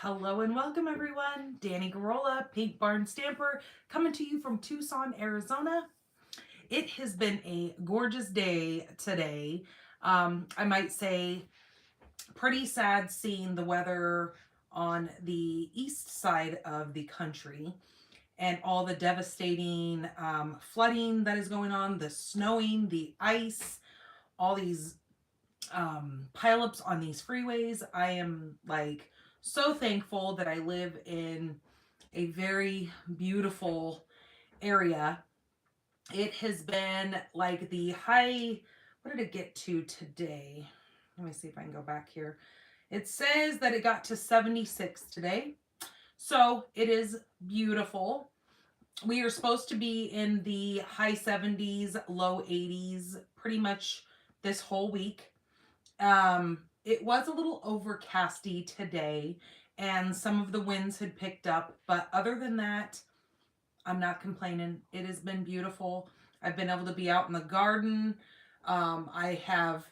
Hello and welcome everyone. Danny Garola, Pink Barn Stamper, coming to you from Tucson, Arizona. It has been a gorgeous day today. I might say pretty sad seeing the weather on the east side of the country and all the devastating flooding that is going on, the snowing, the ice, all these pileups on these freeways. I am like so thankful that I live in a very beautiful area. It has been like the high, what did it get to today? Let me see if I can go back here. It says that it got to 76 today. So it is beautiful. We are supposed to be in the high 70s, low 80s pretty much this whole week. It was a little overcasty today, and some of the winds had picked up, but other than that, I'm not complaining. It has been beautiful. I've been able to be out in the garden. I have,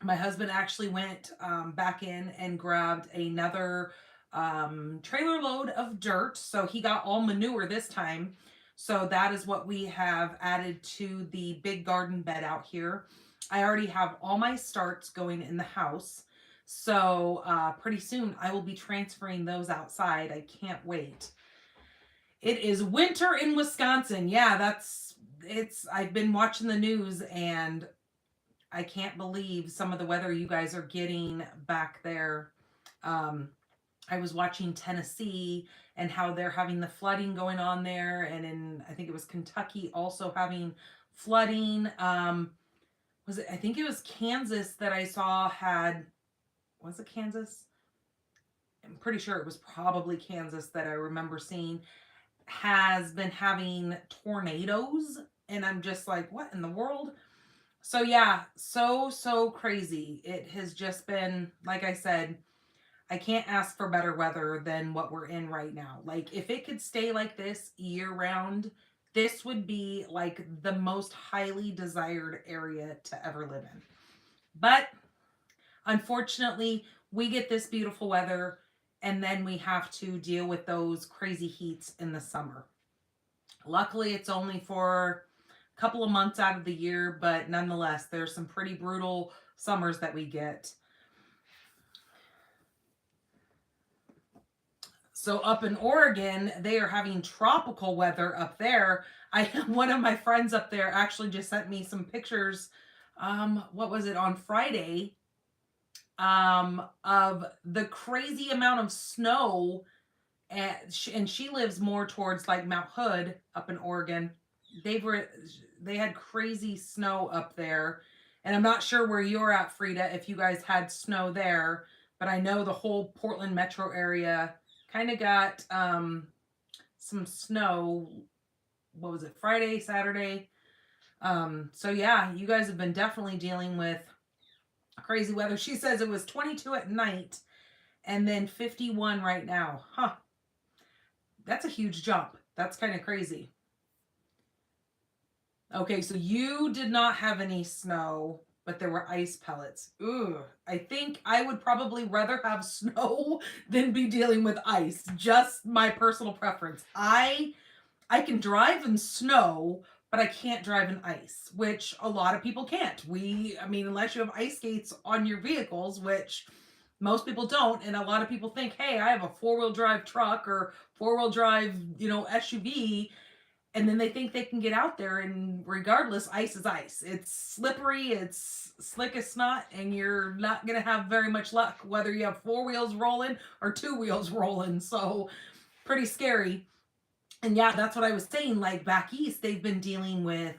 my husband actually went back in and grabbed another trailer load of dirt. So he got all manure this time. So that is what we have added to the big garden bed out here. I already have all my starts going in the house. So pretty soon I will be transferring those outside. I can't wait. It is winter in Wisconsin. Yeah, I've been watching the news and I can't believe some of the weather you guys are getting back there. Um, I was watching Tennessee and how they're having the flooding going on there, and in I think it was Kentucky also having flooding. Was it? I think it was Kansas that I saw had. Was it Kansas? I'm pretty sure it was probably Kansas that I remember seeing has been having tornadoes, and I'm just like, what in the world? So yeah, so crazy. It has just been, like I said, I can't ask for better weather than what we're in right now. Like if it could stay like this year round, this would be like the most highly desired area to ever live in. But unfortunately, we get this beautiful weather and then we have to deal with those crazy heats in the summer. Luckily, it's only for a couple of months out of the year, but nonetheless, there's some pretty brutal summers that we get. So up in Oregon, they are having tropical weather up there. I one of my friends up there actually just sent me some pictures. What was it on Friday? Of the crazy amount of snow, and she lives more towards like Mount Hood up in Oregon. They were they had crazy snow up there, and I'm not sure where you're at, Frida, if you guys had snow there, but I know the whole Portland metro area kind of got some snow. What was it, Friday, Saturday? So yeah, you guys have been definitely dealing with crazy weather. She says it was 22 at night and then 51 right now. Huh. That's a huge jump. That's kind of crazy. Okay, so you did not have any snow, but there were ice pellets. Ooh, I think I would probably rather have snow than be dealing with ice. Just my personal preference. I can drive in snow, but I can't drive in ice, which a lot of people can't. I mean, unless you have ice skates on your vehicles, which most people don't, and a lot of people think, hey, I have a four-wheel drive truck or four-wheel drive, SUV, and then they think they can get out there, and regardless, ice is ice. It's slippery, it's slick as snot, and you're not gonna have very much luck whether you have four wheels rolling or two wheels rolling. So pretty scary. And yeah, that's what I was saying. Like back east, they've been dealing with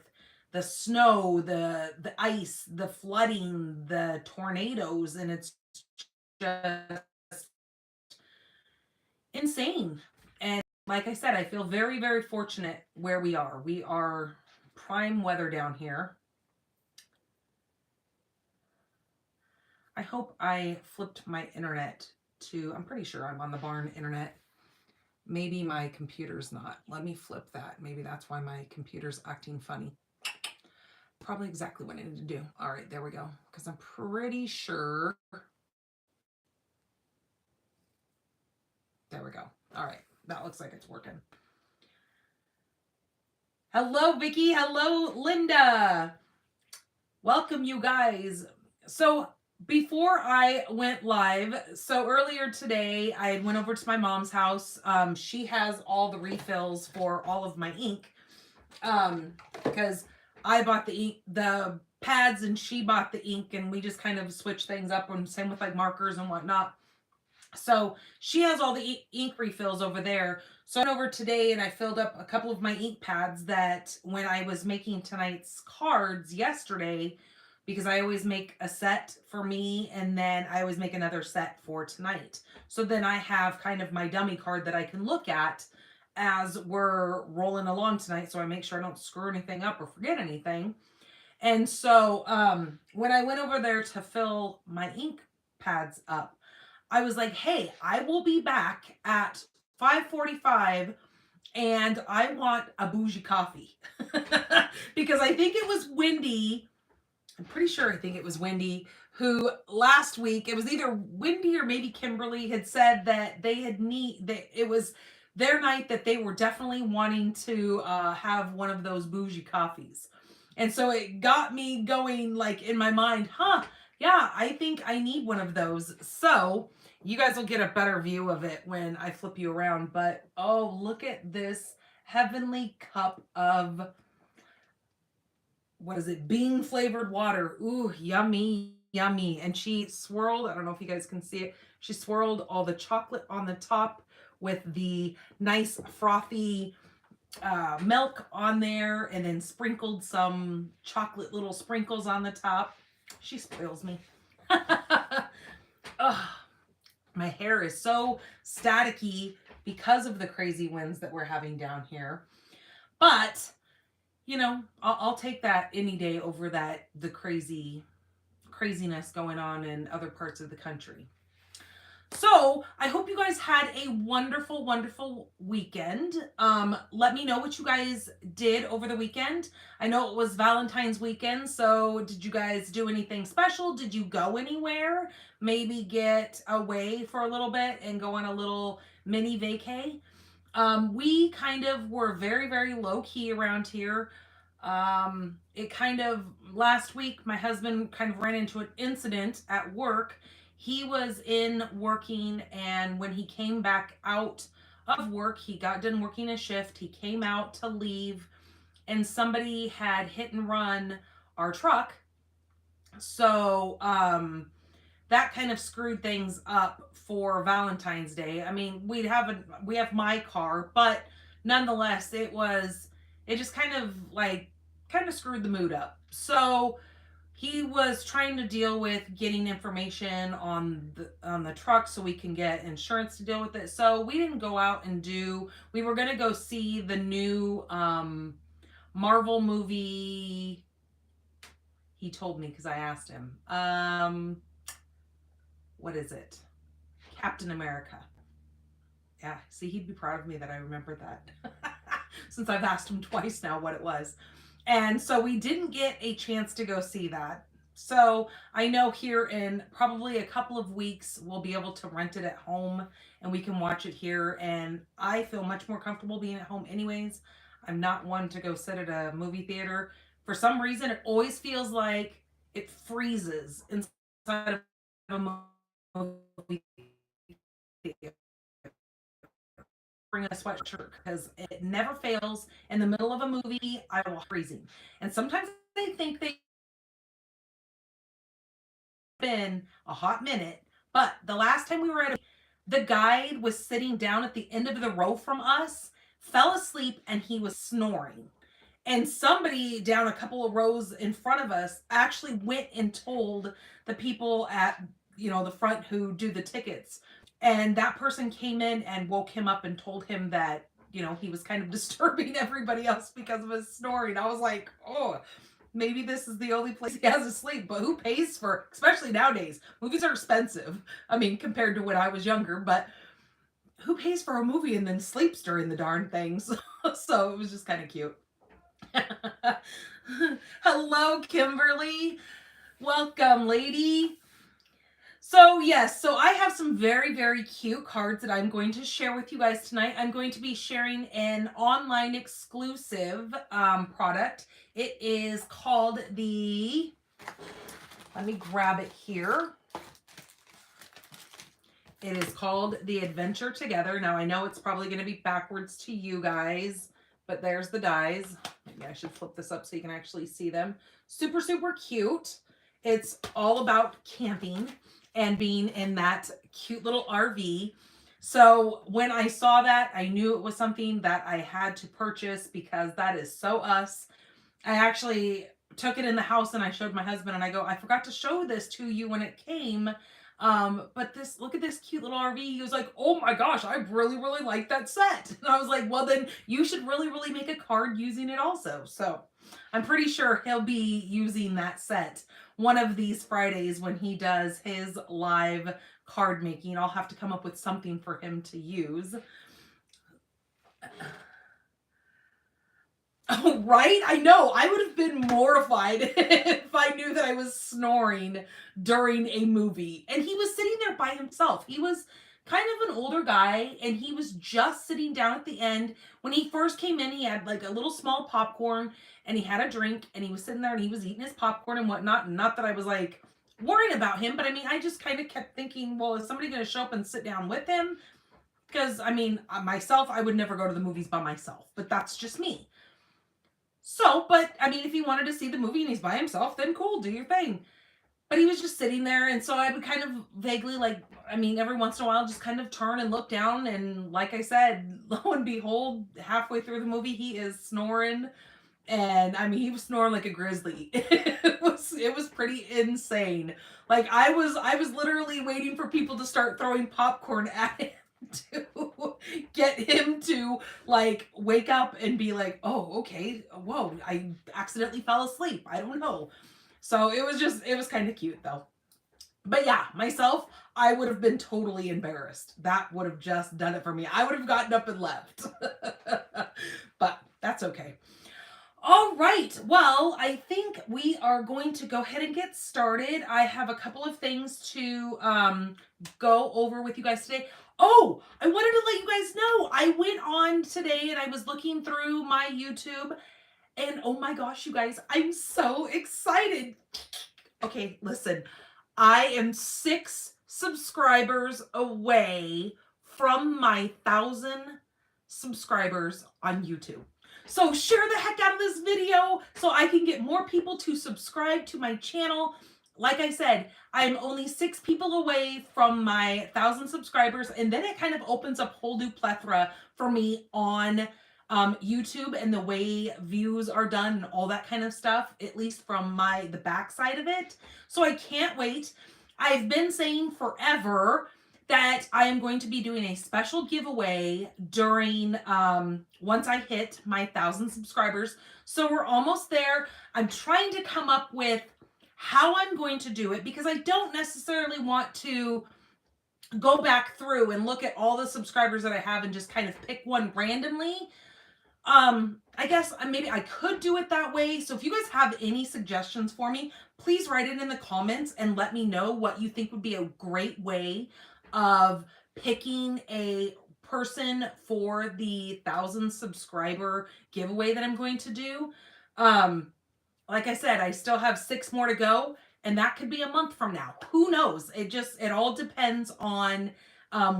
the snow, the ice, the flooding, the tornadoes, and it's just insane. And like I said, I feel very, very fortunate where we are. We are prime weather down here. I hope I flipped my internet to, I'm pretty sure I'm on the barn internet. Maybe my computer's not. Let me flip that. Maybe that's why my computer's acting funny. Probably exactly what I need to do. All right, there we go. Because I'm pretty sure There we go. All right. That looks like it's working. Hello, Vicky. Hello, Linda. Welcome, you guys. So before I went live, so earlier today, I went over to my mom's house. She has all the refills for all of my ink, because I bought the ink, the pads, and she bought the ink, and we just kind of switched things up. And same with like markers and whatnot. So she has all the ink refills over there. So I went over today and I filled up a couple of my ink pads that when I was making tonight's cards yesterday, because I always make a set for me and then I always make another set for tonight. So then I have kind of my dummy card that I can look at as we're rolling along tonight. So I make sure I don't screw anything up or forget anything. And so when I went over there to fill my ink pads up, I was like, hey, I will be back at 5:45 and I want a bougie coffee. Because I think it was Wendy. I'm pretty sure I think it was Wendy who last week, it was either Wendy or maybe Kimberly, had said that they had that it was their night that they were definitely wanting to have one of those bougie coffees. And so it got me going like in my mind, yeah, I think I need one of those. So you guys will get a better view of it when I flip you around. But oh, look at this heavenly cup of, what is it? Bean flavored water. Ooh, yummy, yummy. And she swirled, I don't know if you guys can see it. She swirled all the chocolate on the top with the nice frothy milk on there, and then sprinkled some chocolate little sprinkles on the top. She spoils me. Ugh. My hair is so staticky because of the crazy winds that we're having down here. But, you know, I'll take that any day over the craziness going on in other parts of the country. So I hope you guys had a wonderful, wonderful weekend. Let me know what you guys did over the weekend. I know it was Valentine's weekend, so did you guys do anything special? Did you go anywhere? Maybe get away for a little bit and go on a little mini vacay? We kind of were very, very low key around here. It kind of, last week, my husband kind of ran into an incident at work. He was in working, and when he came back out of work, he got done working a shift. He came out to leave, and somebody had hit and run our truck. So that kind of screwed things up for Valentine's Day. I mean, we have my car, but nonetheless, it just kind of screwed the mood up. So he was trying to deal with getting information on the truck so we can get insurance to deal with it. So we didn't go out and we were going to go see the new Marvel movie. He told me because I asked him. What is it? Captain America. Yeah, see, he'd be proud of me that I remembered that. Since I've asked him twice now what it was. And so we didn't get a chance to go see that. So I know here in probably a couple of weeks, we'll be able to rent it at home and we can watch it here. And I feel much more comfortable being at home anyways. I'm not one to go sit at a movie theater. For some reason, it always feels like it freezes inside of a movie theater. Bring a sweatshirt because it never fails. In the middle of a movie, I will freezing. And sometimes they think they've been a hot minute, but the last time we were the guide was sitting down at the end of the row from us, fell asleep, and he was snoring. And somebody down a couple of rows in front of us actually went and told the people at, the front who do the tickets. And that person came in and woke him up and told him that, he was kind of disturbing everybody else because of his snoring. I was like, oh, maybe this is the only place he has to sleep. But who pays for, especially nowadays, movies are expensive. I mean, compared to when I was younger, but who pays for a movie and then sleeps during the darn things? So it was just kind of cute. Hello, Kimberly. Welcome, lady. So yes, so I have some very, very cute cards that I'm going to share with you guys tonight. I'm going to be sharing an online exclusive product. It is called the, let me grab it here. It is called the Adventure Together. Now I know it's probably going to be backwards to you guys, but there's the dies. Maybe I should flip this up so you can actually see them. Super, super cute. It's all about camping and being in that cute little RV. So when I saw that, I knew it was something that I had to purchase because that is so us. I actually took it in the house and I showed my husband and I go, I forgot to show this to you when it came. But this, look at this cute little RV. He was like, oh my gosh, I really, really like that set. And I was like, well, then you should really, really make a card using it also. So I'm pretty sure he'll be using that set one of these Fridays when he does his live card making. I'll have to come up with something for him to use. Oh, right? I know. I would have been mortified if I knew that I was snoring during a movie. And he was sitting there by himself. He was kind of an older guy, and he was just sitting down at the end. When he first came in, he had like a little small popcorn, and he had a drink, and he was sitting there, and he was eating his popcorn and whatnot. Not that I was like worried about him, but I mean, I just kind of kept thinking, well, is somebody going to show up and sit down with him? Because, I mean, myself, I would never go to the movies by myself, but that's just me. So, but I mean, if he wanted to see the movie and he's by himself, then cool, do your thing. But he was just sitting there, and so I would kind of vaguely, like, I mean, every once in a while, just kind of turn and look down. And like I said, lo and behold, halfway through the movie, he is snoring. And I mean, he was snoring like a grizzly. It was pretty insane. Like I was literally waiting for people to start throwing popcorn at him to get him to like wake up and be like, oh, okay, whoa, I accidentally fell asleep. I don't know. So it was kind of cute though. But yeah, myself, I would have been totally embarrassed. That would have just done it for me. I would have gotten up and left. But that's okay. All right. Well, I think we are going to go ahead and get started. I have a couple of things to go over with you guys today. Oh, I wanted to let you guys know. I went on today and I was looking through my YouTube, and oh my gosh, you guys, I'm so excited. Okay, listen. I am 6 subscribers away from my 1,000 subscribers on YouTube. So share the heck out of this video so I can get more people to subscribe to my channel. Like I said, I'm only 6 people away from my 1,000 subscribers, and then it kind of opens up a whole new plethora for me on YouTube and the way views are done and all that kind of stuff, at least from the back side of it. So I can't wait. I've been saying forever that I am going to be doing a special giveaway during once I hit my 1,000 subscribers. So we're almost there. I'm trying to come up with how I'm going to do it because I don't necessarily want to go back through and look at all the subscribers that I have and just kind of pick one randomly. I guess maybe I could do it that way. So if you guys have any suggestions for me, please write it in the comments and let me know what you think would be a great way of picking a person for the 1,000 subscriber giveaway that I'm going to do. Like I said, I still have 6 more to go, and that could be a month from now. Who knows? It all depends on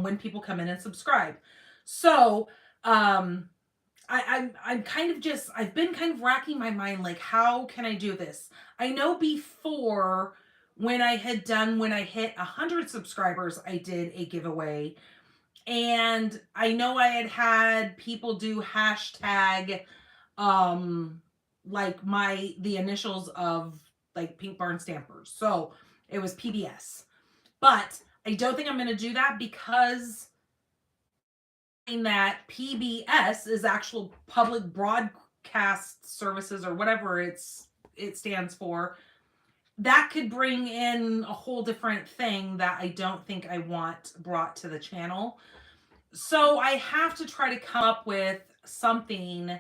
when people come in and subscribe. So, I'm kind of just, I've been kind of racking my mind, like, how can I do this? I know before when I hit 100 subscribers, I did a giveaway. And I know I had people do hashtag, like the initials of like Pink Barn Stampers. So it was PBS. But I don't think I'm going to do that because that PBS is actual public broadcast services or whatever it stands for. That could bring in a whole different thing that I don't think I want brought to the channel. So I have to try to come up with something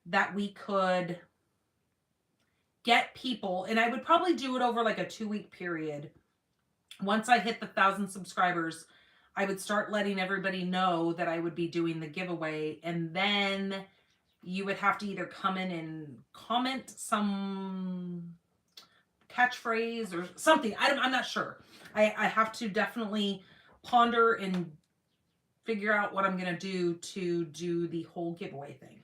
that we could get people, and I would probably do it over like a 2-week period. once I hit the 1,000 subscribers, I would start letting everybody know that I would be doing the giveaway. And then you would have to either come in and comment some catchphrase or something. I'm not sure. I have to definitely ponder and figure out what I'm going to do the whole giveaway thing.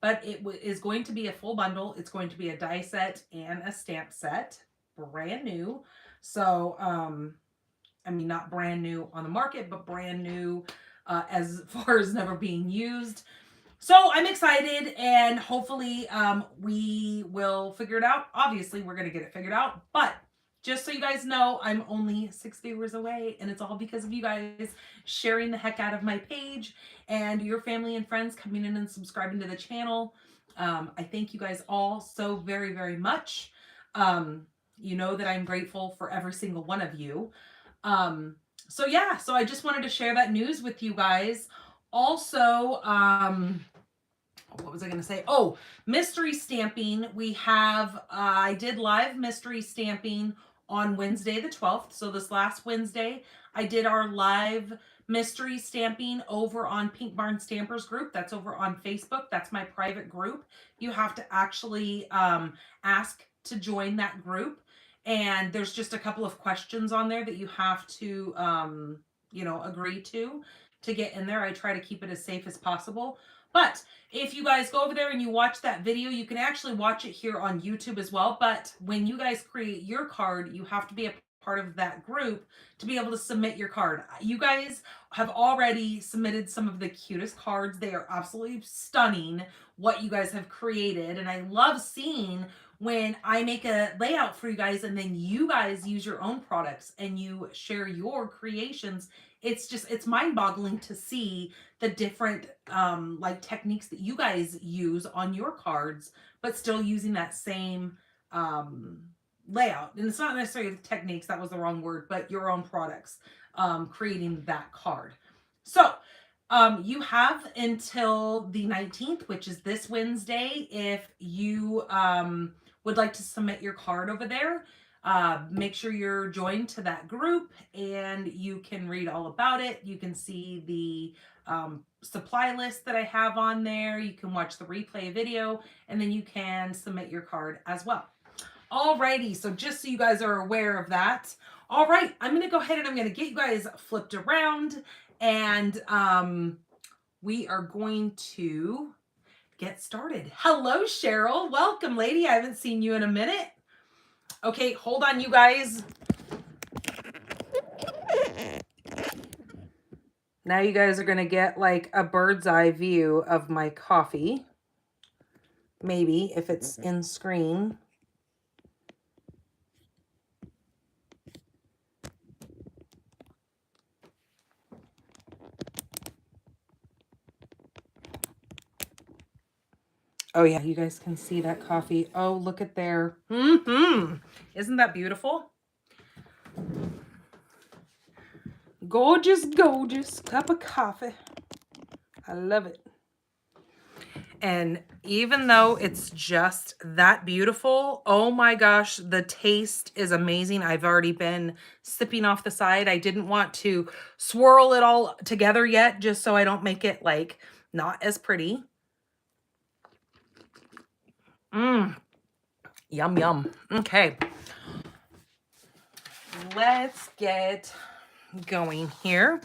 But it is going to be a full bundle. It's going to be a die set and a stamp set, brand new. So, I mean, not brand new on the market, but brand new as far as never being used. So I'm excited, and hopefully we will figure it out. Obviously, we're going to get it figured out, but just so you guys know, I'm only 6 viewers away, and it's all because of you guys sharing the heck out of my page and your family and friends coming in and subscribing to the channel. I thank you guys all so very, very much. You know that I'm grateful for every single one of you. So yeah, so I just wanted to share that news with you guys. Also, what was I going to say? Oh, mystery stamping. We have, I did live mystery stamping on Wednesday the 12th. So this last Wednesday, I did our live mystery stamping over on Pink Barn Stampers group. That's over on Facebook. That's my private group. You have to actually ask to join that group. And there's just a couple of questions on there that you have to, agree to get in there. I try to keep it as safe as possible. But if you guys go over there and you watch that video, you can actually watch it here on YouTube as well. But when you guys create your card, you have to be a part of that group to be able to submit your card. You guys have already submitted some of the cutest cards. They are absolutely stunning what you guys have created. And I love seeing when I make a layout for you guys and then you guys use your own products and you share your creations. It's mind-boggling to see the different like techniques that you guys use on your cards, but still using that same layout. And it's not necessarily the techniques, that was the wrong word, but your own products, creating that card. So you have until the 19th, which is this Wednesday, if you would like to submit your card over there. Make sure you're joined to that group and you can read all about it. You can see the supply list that I have on there. You can watch the replay video and then you can submit your card as well. Alrighty, so just so you guys are aware of that. All right, I'm going to go ahead and I'm going to get you guys flipped around and we are going to get started. Hello, Cheryl. Welcome, lady. I haven't seen you in a minute. Okay, hold on, you guys. Now you guys are going to get like a bird's eye view of my coffee. Maybe, if it's in screen. Oh yeah, you guys can see that coffee. Oh, look at there. Isn't that beautiful? Gorgeous, gorgeous cup of coffee. I love it. And even though it's just that beautiful, oh my gosh, the taste is amazing. I've already been sipping off the side. I didn't want to swirl it all together yet, just so I don't make it like not as pretty. Yum, yum. Okay. Let's get going here.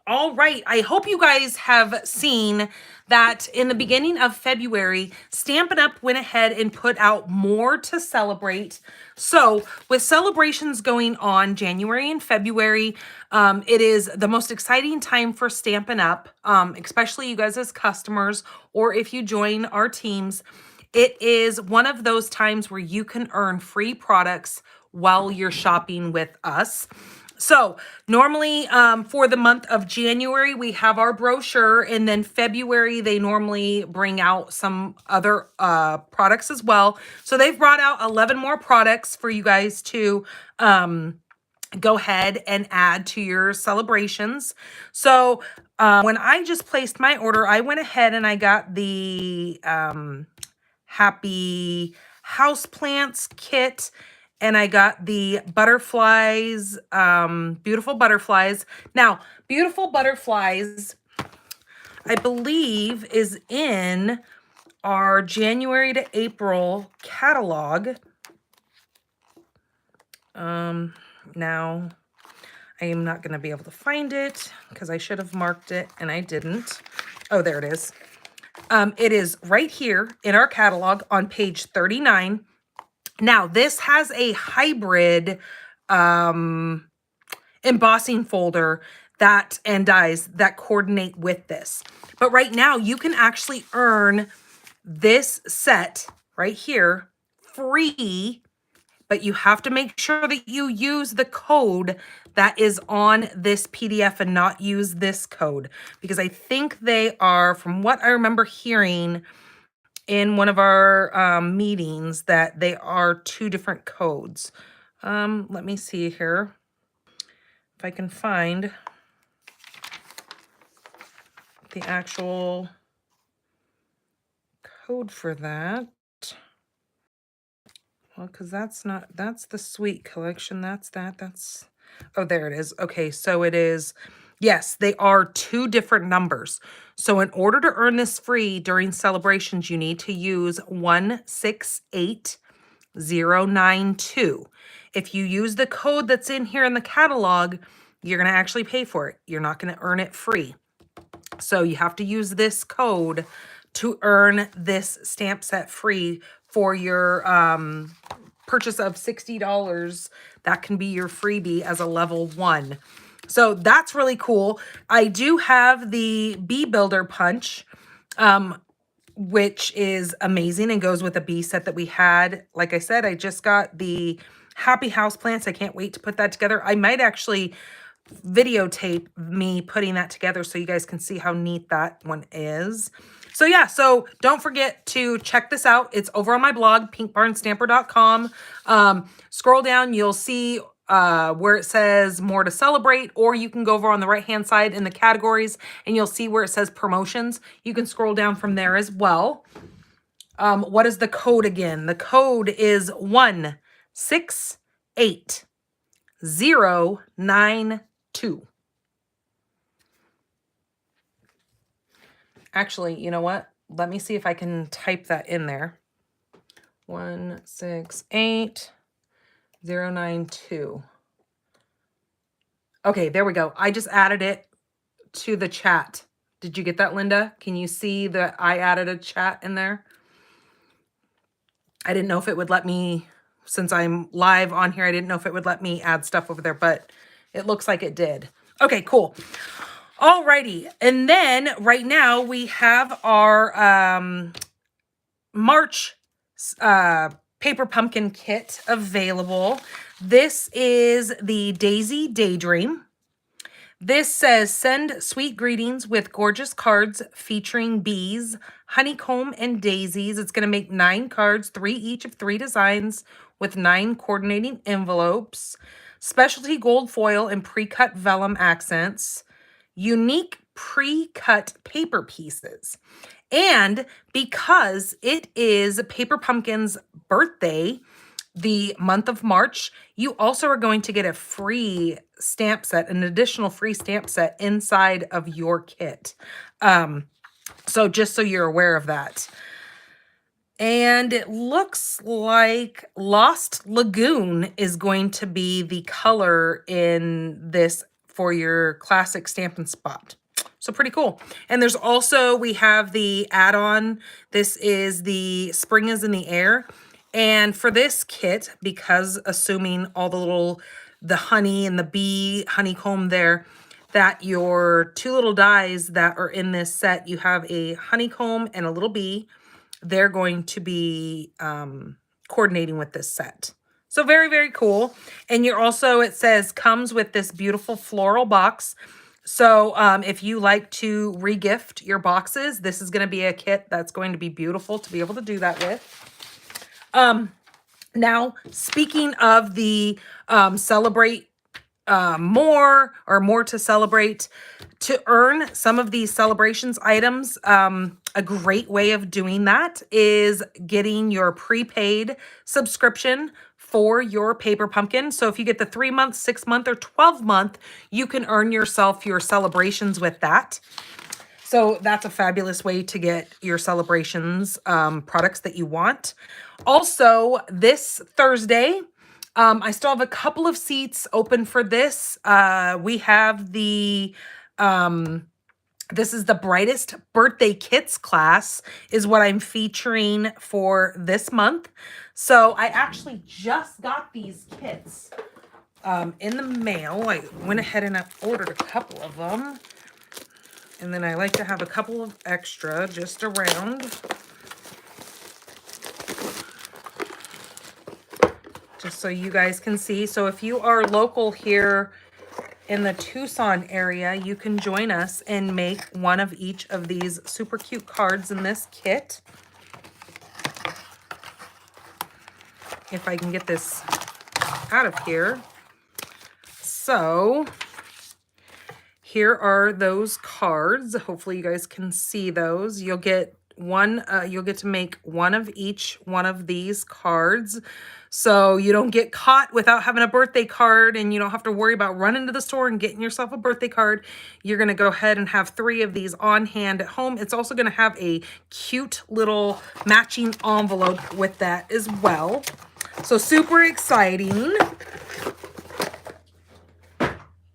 All right, I hope you guys have seen that in the beginning of February, Stampin' Up! Went ahead and put out more to celebrate. So with celebrations going on January and February, it is the most exciting time for Stampin' Up!, especially you guys as customers, or if you join our teams. It is one of those times where you can earn free products while you're shopping with us. So normally for the month of January, we have our brochure, and then February, they normally bring out some other products as well. So they've brought out 11 more products for you guys to go ahead and add to your celebrations. So when I just placed my order, I went ahead and I got the Happy Houseplants kit. and I got the butterflies, beautiful butterflies. Now, beautiful butterflies, I believe, is in our January to April catalog. Now I am not going to be able to find it because I should have marked it and I didn't. Oh, there it is. It is right here in our catalog on page 39. Now, this has a hybrid embossing folder that and dies that coordinate with this. But right now, you can actually earn this set right here free, but you have to make sure that you use the code that is on this PDF and not use this code, because I think they are, from what I remember hearing in one of our meetings, that they are 2 different codes. Let me see here if I can find the actual code for that. Well, because that's the sweet collection. Oh, there it is. Okay, so it is, yes, they are 2 different numbers. So in order to earn this free during celebrations, you need to use 168092. If you use the code that's in here in the catalog, you're going to actually pay for it. You're not going to earn it free. So you have to use this code to earn this stamp set free for your purchase of $60. That can be your freebie as a level 1. So that's really cool. I do have the Bee Builder Punch, which is amazing and goes with the bee set that we had. Like I said, I just got the Happy House Plants. I can't wait to put that together. I might actually videotape me putting that together so you guys can see how neat that one is. So yeah, so don't forget to check this out. It's over on my blog, pinkbarnstamper.com. Scroll down, you'll see where it says more to celebrate, or you can go over on the right hand side in the categories and you'll see where it says promotions. You can scroll down from there as well. What is the code again? The code is 168092. Actually, you know what? Let me see if I can type that in there. 168092. Okay, there we go. I just added it to the chat. Did you get that, Linda? Can you see that I added a chat in there? I didn't know if it would let me, since I'm live on here, I didn't know if it would let me add stuff over there, but it looks like it did. Okay, cool. Alrighty, and then right now we have our March paper pumpkin kit available. This is the Daisy Daydream. This says, send sweet greetings with gorgeous cards featuring bees, honeycomb, and daisies. It's going to make 9 cards, 3 each of 3 designs with 9 coordinating envelopes, specialty gold foil and pre-cut vellum accents, unique pre-cut paper pieces. And because it is Paper Pumpkin's birthday, the month of March, you also are going to get a free stamp set, an additional free stamp set inside of your kit. So just so you're aware of that. And it looks like Lost Lagoon is going to be the color in this for your classic Stampin' Spot. So pretty cool. And there's also, we have the add-on. This is the Spring is in the Air. And for this kit, because assuming all the honey and the bee honeycomb there, that your 2 little dies that are in this set, you have a honeycomb and a little bee. They're going to be coordinating with this set. So very, very cool. And you're also, it says, comes with this beautiful floral box. So if you like to regift your boxes, this is going to be a kit that's going to be beautiful to be able to do that with. Now, speaking of the celebrate more to celebrate, to earn some of these celebrations items, a great way of doing that is getting your prepaid subscription for your paper pumpkin. So if you get the 3-month, 6-month, or 12-month, you can earn yourself your celebrations with that. So that's a fabulous way to get your celebrations products that you want. Also, this Thursday, I still have a couple of seats open for this. We have this is the Brightest Birthday Kits class is what I'm featuring for this month. So I actually just got these kits in the mail. I went ahead and I ordered a couple of them. And then I like to have a couple of extra just around. Just so you guys can see. So if you are local here in the Tucson area, you can join us and make one of each of these super cute cards in this kit. If I can get this out of here. So here are those cards. Hopefully you guys can see those. You'll get you'll get to make one of each one of these cards. So you don't get caught without having a birthday card, and you don't have to worry about running to the store and getting yourself a birthday card. You're going to go ahead and have 3 of these on hand at home. It's also going to have a cute little matching envelope with that as well. So super exciting.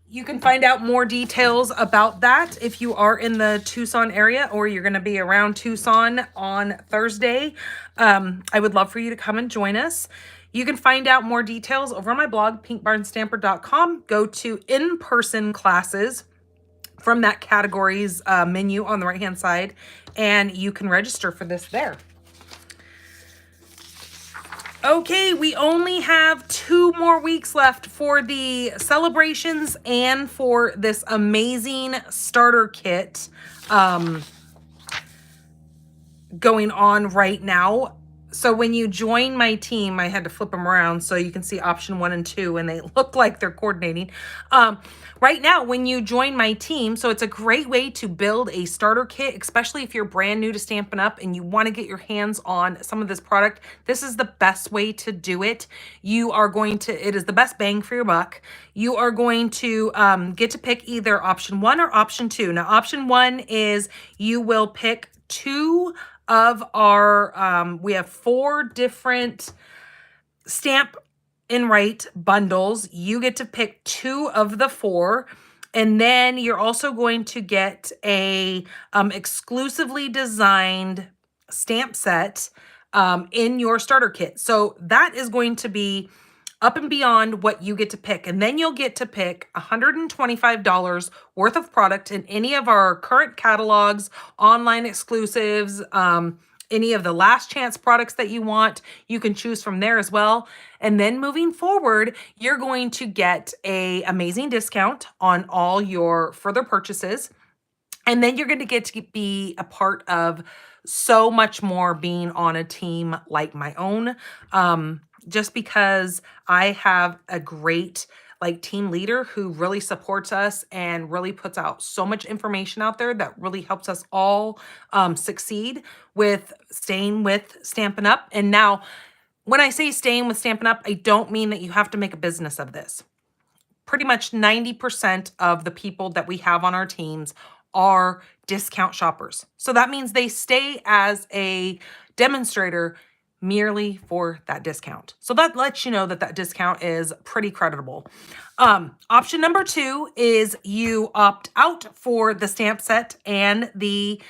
You can find out more details about that if you are in the Tucson area or you're going to be around Tucson on Thursday. I would love for you to come and join us. You can find out more details over on my blog, pinkbarnstamper.com. Go to in-person classes from that categories menu on the right-hand side, and you can register for this there. Okay, we only have 2 more weeks left for the celebrations and for this amazing starter kit going on right now. So when you join my team, I had to flip them around so you can see option 1 and 2, and they look like they're coordinating. Right now, when you join my team, so it's a great way to build a starter kit, especially if you're brand new to Stampin' Up and you want to get your hands on some of this product. This is the best way to do it. You are going to, it is the best bang for your buck. You are going to get to pick either option 1 or option 2. Now, option 1 is you will pick 2 of our, we have 4 different stamp and write bundles. You get to pick 2 of the 4. And then you're also going to get a exclusively designed stamp set in your starter kit. So that is going to be up and beyond what you get to pick. And then you'll get to pick $125 worth of product in any of our current catalogs, online exclusives, any of the last chance products that you want. You can choose from there as well. And then moving forward, you're going to get an amazing discount on all your further purchases. And then you're going to get to be a part of so much more being on a team like my own. Just because I have a great team leader who really supports us and really puts out so much information out there that really helps us all succeed with staying with Stampin' Up. And now, when I say staying with Stampin' Up, I don't mean that you have to make a business of this. Pretty much 90% of the people that we have on our teams are discount shoppers. So that means they stay as a demonstrator merely for that discount. So that lets you know that that discount is pretty creditable. Option number 2 is you opt out for the stamp set and the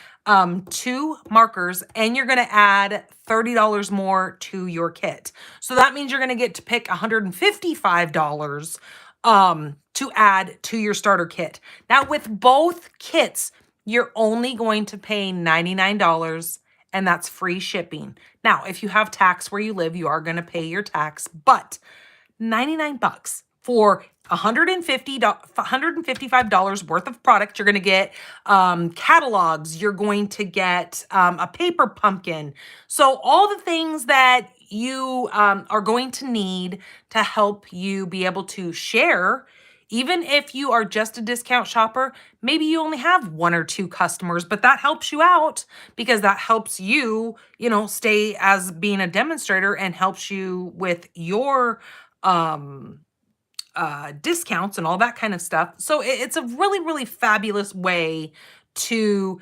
2 markers, and you're going to add $30 more to your kit. So that means you're going to get to pick $155 to add to your starter kit. Now with both kits, you're only going to pay $99, and that's free shipping. Now, if you have tax where you live, you are going to pay your tax, but 99 bucks for $155 worth of product. You're going to get catalogs. You're going to get a paper pumpkin. So all the things that you are going to need to help you be able to share Even if you are just a discount shopper, maybe you only have 1 or 2 customers, but that helps you out because that helps you, stay as being a demonstrator and helps you with your um discounts and all that kind of stuff. So it's a really, really fabulous way to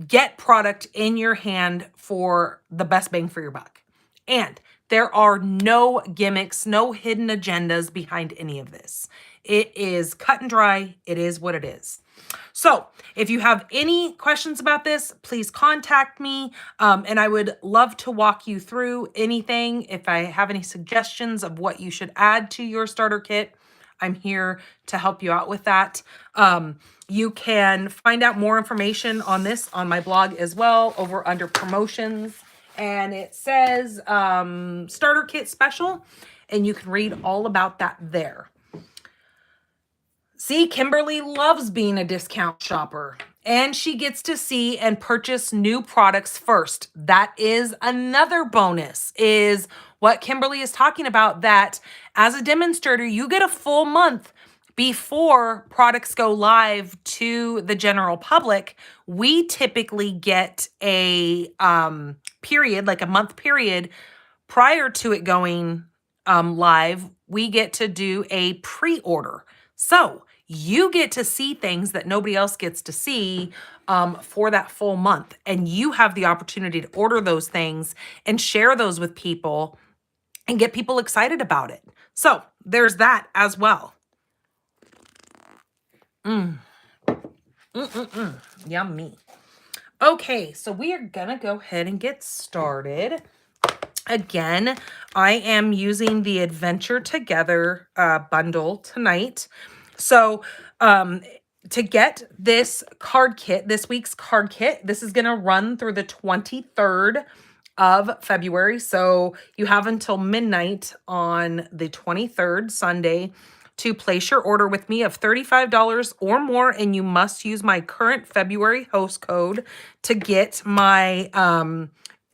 get product in your hand for the best bang for your buck. And there are no gimmicks, no hidden agendas behind any of this. It is cut and dry. It is what it is. So if you have any questions about this, please contact me. And I would love to walk you through anything. If I have any suggestions of what you should add to your starter kit, I'm here to help you out with that. You can find out more information on this on my blog as well over under promotions. And it says starter kit special, and you can read all about that there. See, Kimberly loves being a discount shopper, and she gets to see and purchase new products first. That is another bonus, is what Kimberly is talking about, that as a demonstrator, you get a full month before products go live to the general public. We typically get a period, like a month period prior to it going live. We get to do a pre-order. So you get to see things that nobody else gets to see for that full month. And you have the opportunity to order those things and share those with people and get people excited about it. So there's that as well. Yummy. Okay, so we are gonna go ahead and get started. Again, I am using the Adventure Together bundle tonight. So to get this card kit, this week's card kit, this is going to run through the 23rd of February. So you have until midnight on the 23rd, Sunday, to place your order with me of $35 or more, and you must use my current February host code to get my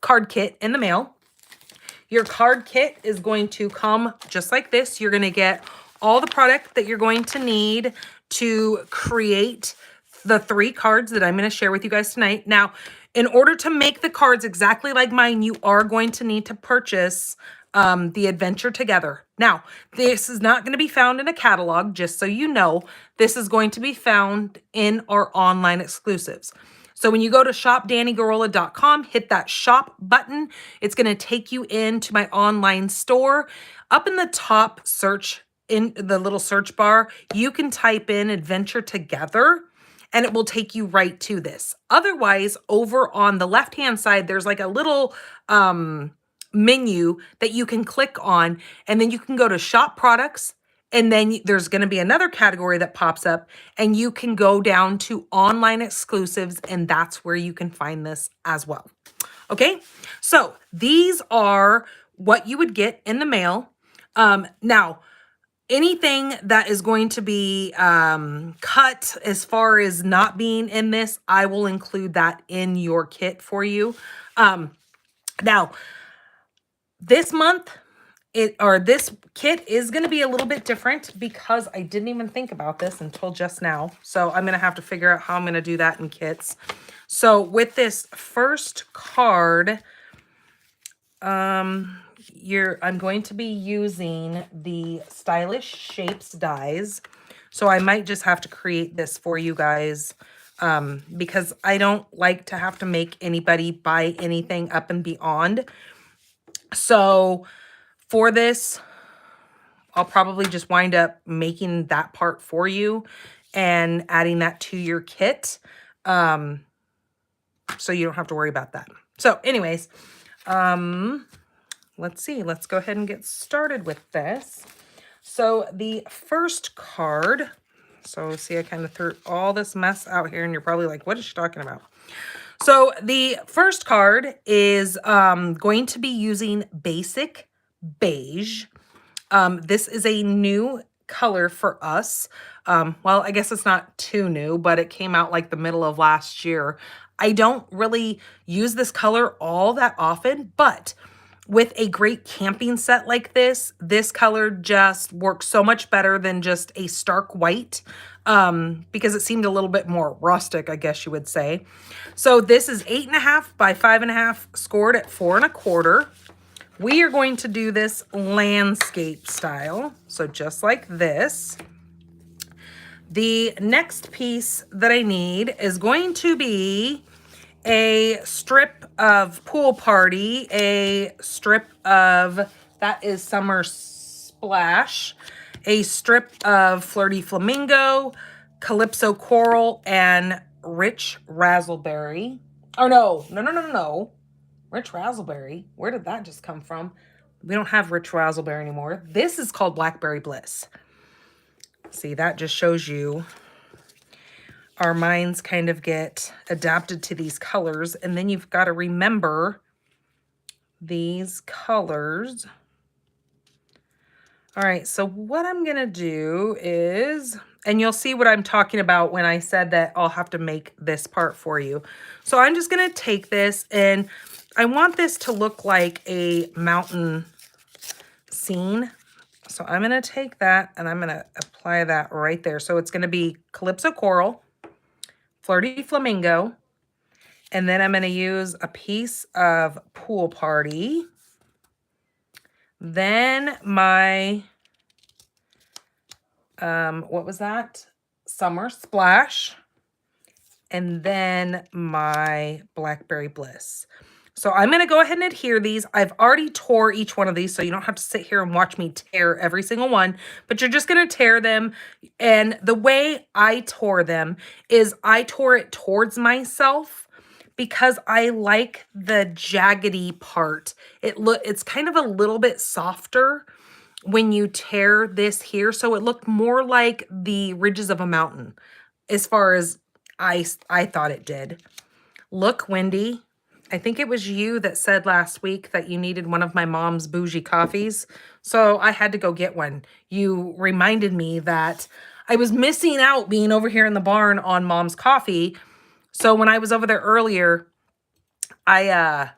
card kit in the mail. Your card kit is going to come just like this. You're going to get all the product that you're going to need to create the 3 cards that I'm going to share with you guys tonight. Now, in order to make the cards exactly like mine, you are going to need to purchase the Adventure Together. Now, this is not going to be found in a catalog, just so you know. This is going to be found in our online exclusives. So when you go to shopdannygorola.com, hit that shop button. It's going to take you into my online store. Up in the top search, in the little search bar, you can type in Adventure Together, and it will take you right to this. Otherwise, over on the left-hand side, there's like a little menu that you can click on, and then you can go to Shop Products, and then there's going to be another category that pops up, and you can go down to Online Exclusives, and that's where you can find this as well. Okay, so these are what you would get in the mail. Now, anything that is going to be cut as far as not being in this, I will include that in your kit for you. Now, this month, this kit is going to be a little bit different because I didn't even think about this until just now. So I'm going to have to figure out how I'm going to do that in kits. So with this first card, I'm going to be using the Stylish Shapes dies. So I might just have to create this for you guys because I don't like to have to make anybody buy anything up and beyond. So for this, I'll probably just wind up making that part for you and adding that to your kit. So you don't have to worry about that. So anyways, let's see. Let's go ahead and get started with this. So the first card, so see, I kind of threw all this mess out here and you're probably like, what is she talking about? So the first card is going to be using Basic Beige. This is a new color for us. Well, I guess it's not too new, but it came out like the middle of last year. I don't really use this color all that often, but with a great camping set like this color just works so much better than just a stark white, because it seemed a little bit more rustic, I guess you would say. So this is 8.5 by 5.5, scored at 4.25. We are going to do this landscape style. So just like this. The next piece that I need is going to be a strip of Pool Party, a strip of, that is Summer Splash, a strip of Flirty Flamingo, Calypso Coral, and Rich Razzleberry. Oh, no. Rich Razzleberry. Where did that just come from? We don't have Rich Razzleberry anymore. This is called Blackberry Bliss. See, that just shows you our minds kind of get adapted to these colors. And then you've got to remember these colors. All right, so what I'm going to do is, and you'll see what I'm talking about when I said that I'll have to make this part for you. So I'm just going to take this, and I want this to look like a mountain scene. So I'm going to take that and I'm going to apply that right there. So it's going to be Calypso Coral, Flirty Flamingo, and then I'm going to use a piece of Pool Party. Then my, what was that? Summer Splash. And then my Blackberry Bliss. So I'm going to go ahead and adhere these. I've already tore each one of these, so you don't have to sit here and watch me tear every single one, but you're just going to tear them. And the way I tore them is I tore it towards myself because I like the jaggedy part. It's kind of a little bit softer when you tear this here, so it looked more like the ridges of a mountain as far as I thought it did. Look, Wendy, I think it was you that said last week that you needed one of my mom's bougie coffees. So I had to go get one. You reminded me that I was missing out being over here in the barn on mom's coffee. So when I was over there earlier, I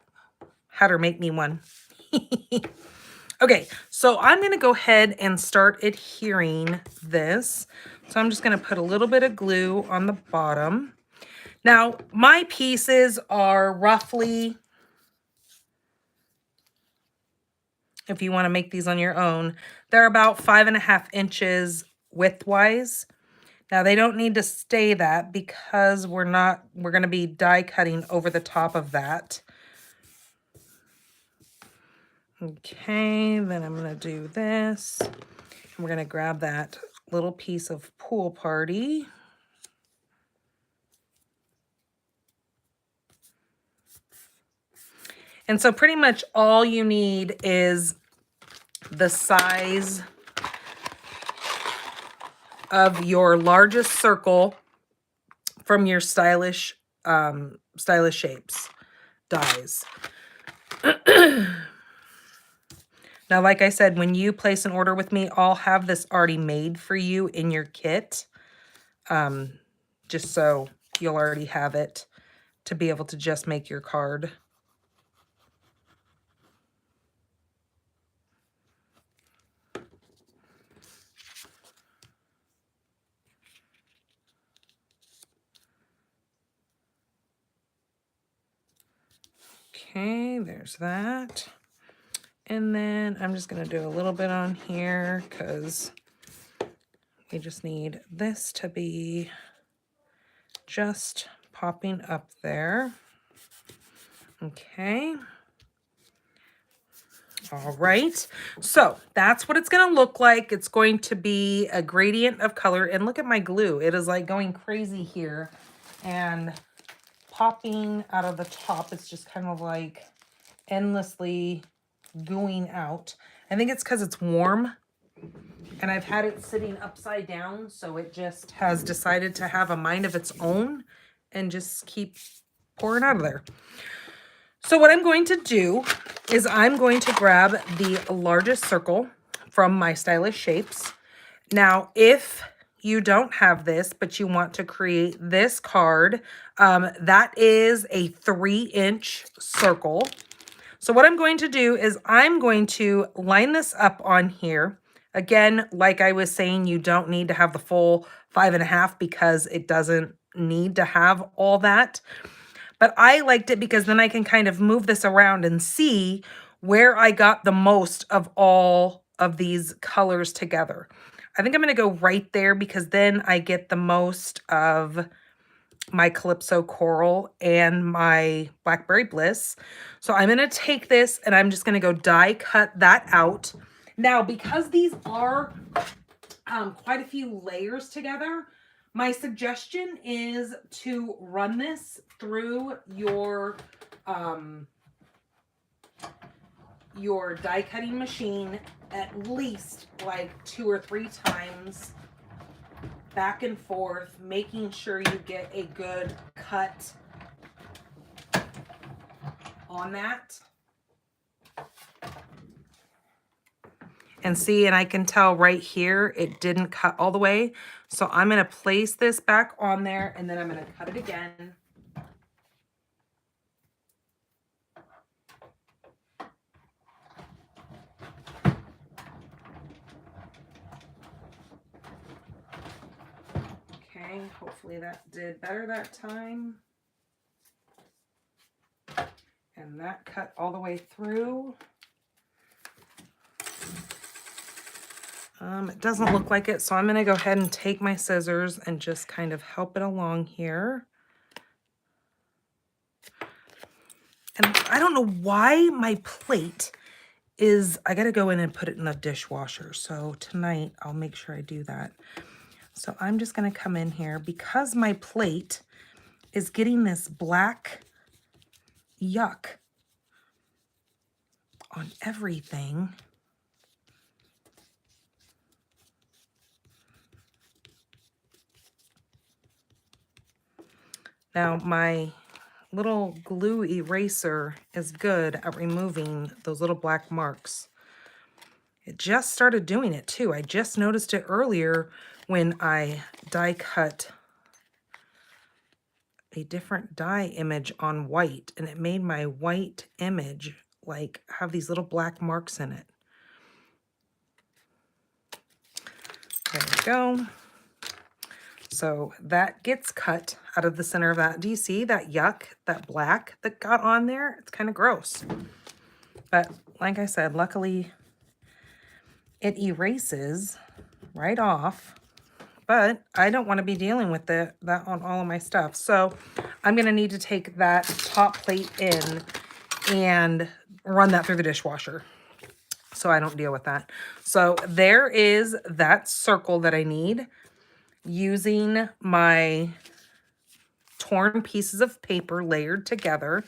had her make me one. Okay, so I'm going to go ahead and start adhering this. So I'm just going to put a little bit of glue on the bottom. Now, my pieces are roughly, if you want to make these on your own, they're about 5.5 inches widthwise. Now, they don't need to stay that because we're going to be die cutting over the top of that. Okay, then I'm going to do this. We're going to grab that little piece of Pool Party. And so pretty much all you need is the size of your largest circle from your stylish shapes dies. Now, like I said, when you place an order with me, I'll have this already made for you in your kit, just so you'll already have it to be able to just make your card. Okay, there's that. And then I'm just going to do a little bit on here because we just need this to be just popping up there. Okay. All right. So that's what it's going to look like. It's going to be a gradient of color. And look at my glue. It is like going crazy here and popping out of the top. It's just kind of like endlessly gooing out. I think it's because it's warm and I've had it sitting upside down, so it just has decided to have a mind of its own and just keep pouring out of there. So what I'm going to do is I'm going to grab the largest circle from my Stylish Shapes. Now, if you don't have this, but you want to create this card, that is a 3-inch circle. So what I'm going to do is I'm going to line this up on here. Again, like I was saying, you don't need to have the full 5.5 because it doesn't need to have all that. But I liked it because then I can kind of move this around and see where I got the most of all of these colors together. I think I'm going to go right there because then I get the most of my Calypso Coral and my Blackberry Bliss. So I'm going to take this and I'm just going to go die cut that out. Now, because these are quite a few layers together, my suggestion is to run this through your die cutting machine at least like 2 or 3 times, back and forth, making sure you get a good cut on that. And see, and I can tell right here, it didn't cut all the way. So I'm going to place this back on there and then I'm going to cut it again. Okay, hopefully that did better that time. And that cut all the way through. It doesn't look like it, so I'm going to go ahead and take my scissors and just kind of help it along here. And I don't know why my plate is, I got to go in and put it in the dishwasher. So tonight I'll make sure I do that. So I'm just going to come in here because my plate is getting this black yuck on everything. Now my little glue eraser is good at removing those little black marks. It just started doing it too. I just noticed it earlier when I die cut a different die image on white, and it made my white image like have these little black marks in it. There we go. So that gets cut out of the center of that. Do you see that yuck, that black that got on there? It's kind of gross. But like I said, luckily it erases right off. But I don't want to be dealing with that on all of my stuff. So I'm going to need to take that top plate in and run that through the dishwasher so I don't deal with that. So there is that circle that I need, using my torn pieces of paper layered together.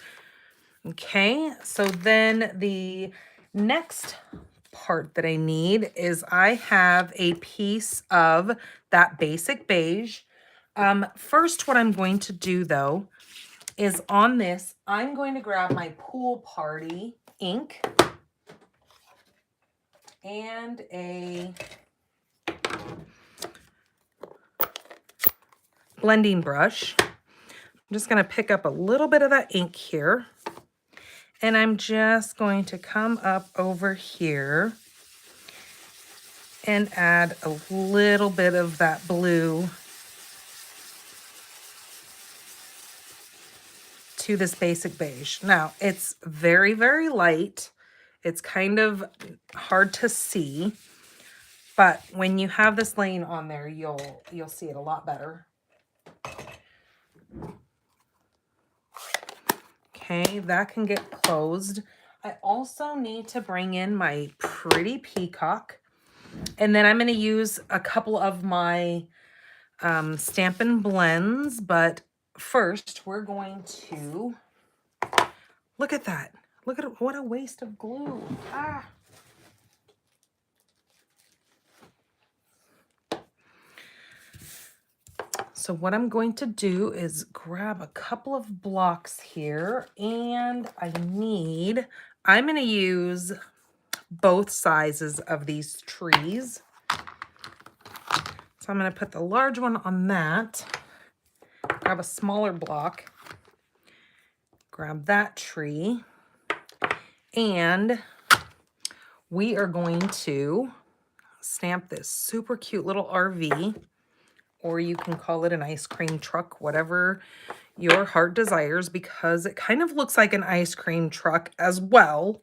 Okay, so then the next part that I need is I have a piece of that basic beige. First, what I'm going to do though is on this, I'm going to grab my Pool Party ink and a blending brush. I'm just going to pick up a little bit of that ink here, and I'm just going to come up over here and add a little bit of that blue to this basic beige. Now, it's very, very light. It's kind of hard to see, but when you have this laying on there, you'll see it a lot better. Okay, that can get closed. I also need to bring in my Pretty Peacock, and then I'm going to use a couple of my Stampin' Blends, but first we're going to look at that. Look at it, what a waste of glue. Ah. So what I'm going to do is grab a couple of blocks here, and I'm going to use both sizes of these trees. So I'm going to put the large one on that, grab a smaller block, grab that tree, And we are going to stamp this super cute little RV, or you can call it an ice cream truck, whatever your heart desires, because it kind of looks like an ice cream truck as well.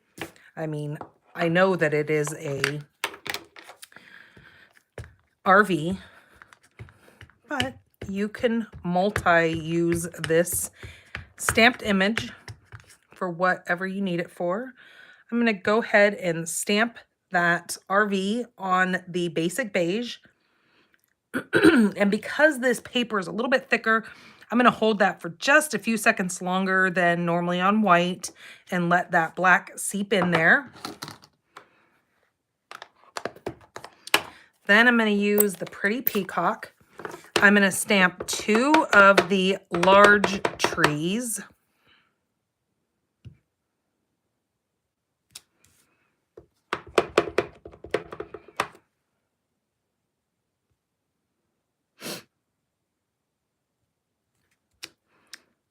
I mean, I know that it is a RV, but you can multi-use this stamped image for whatever you need it for. I'm going to go ahead and stamp that RV on the basic beige. And because this paper is a little bit thicker, I'm going to hold that for just a few seconds longer than normally on white and let that black seep in there. Then I'm going to use the Pretty Peacock. I'm going to stamp 2 of the large trees.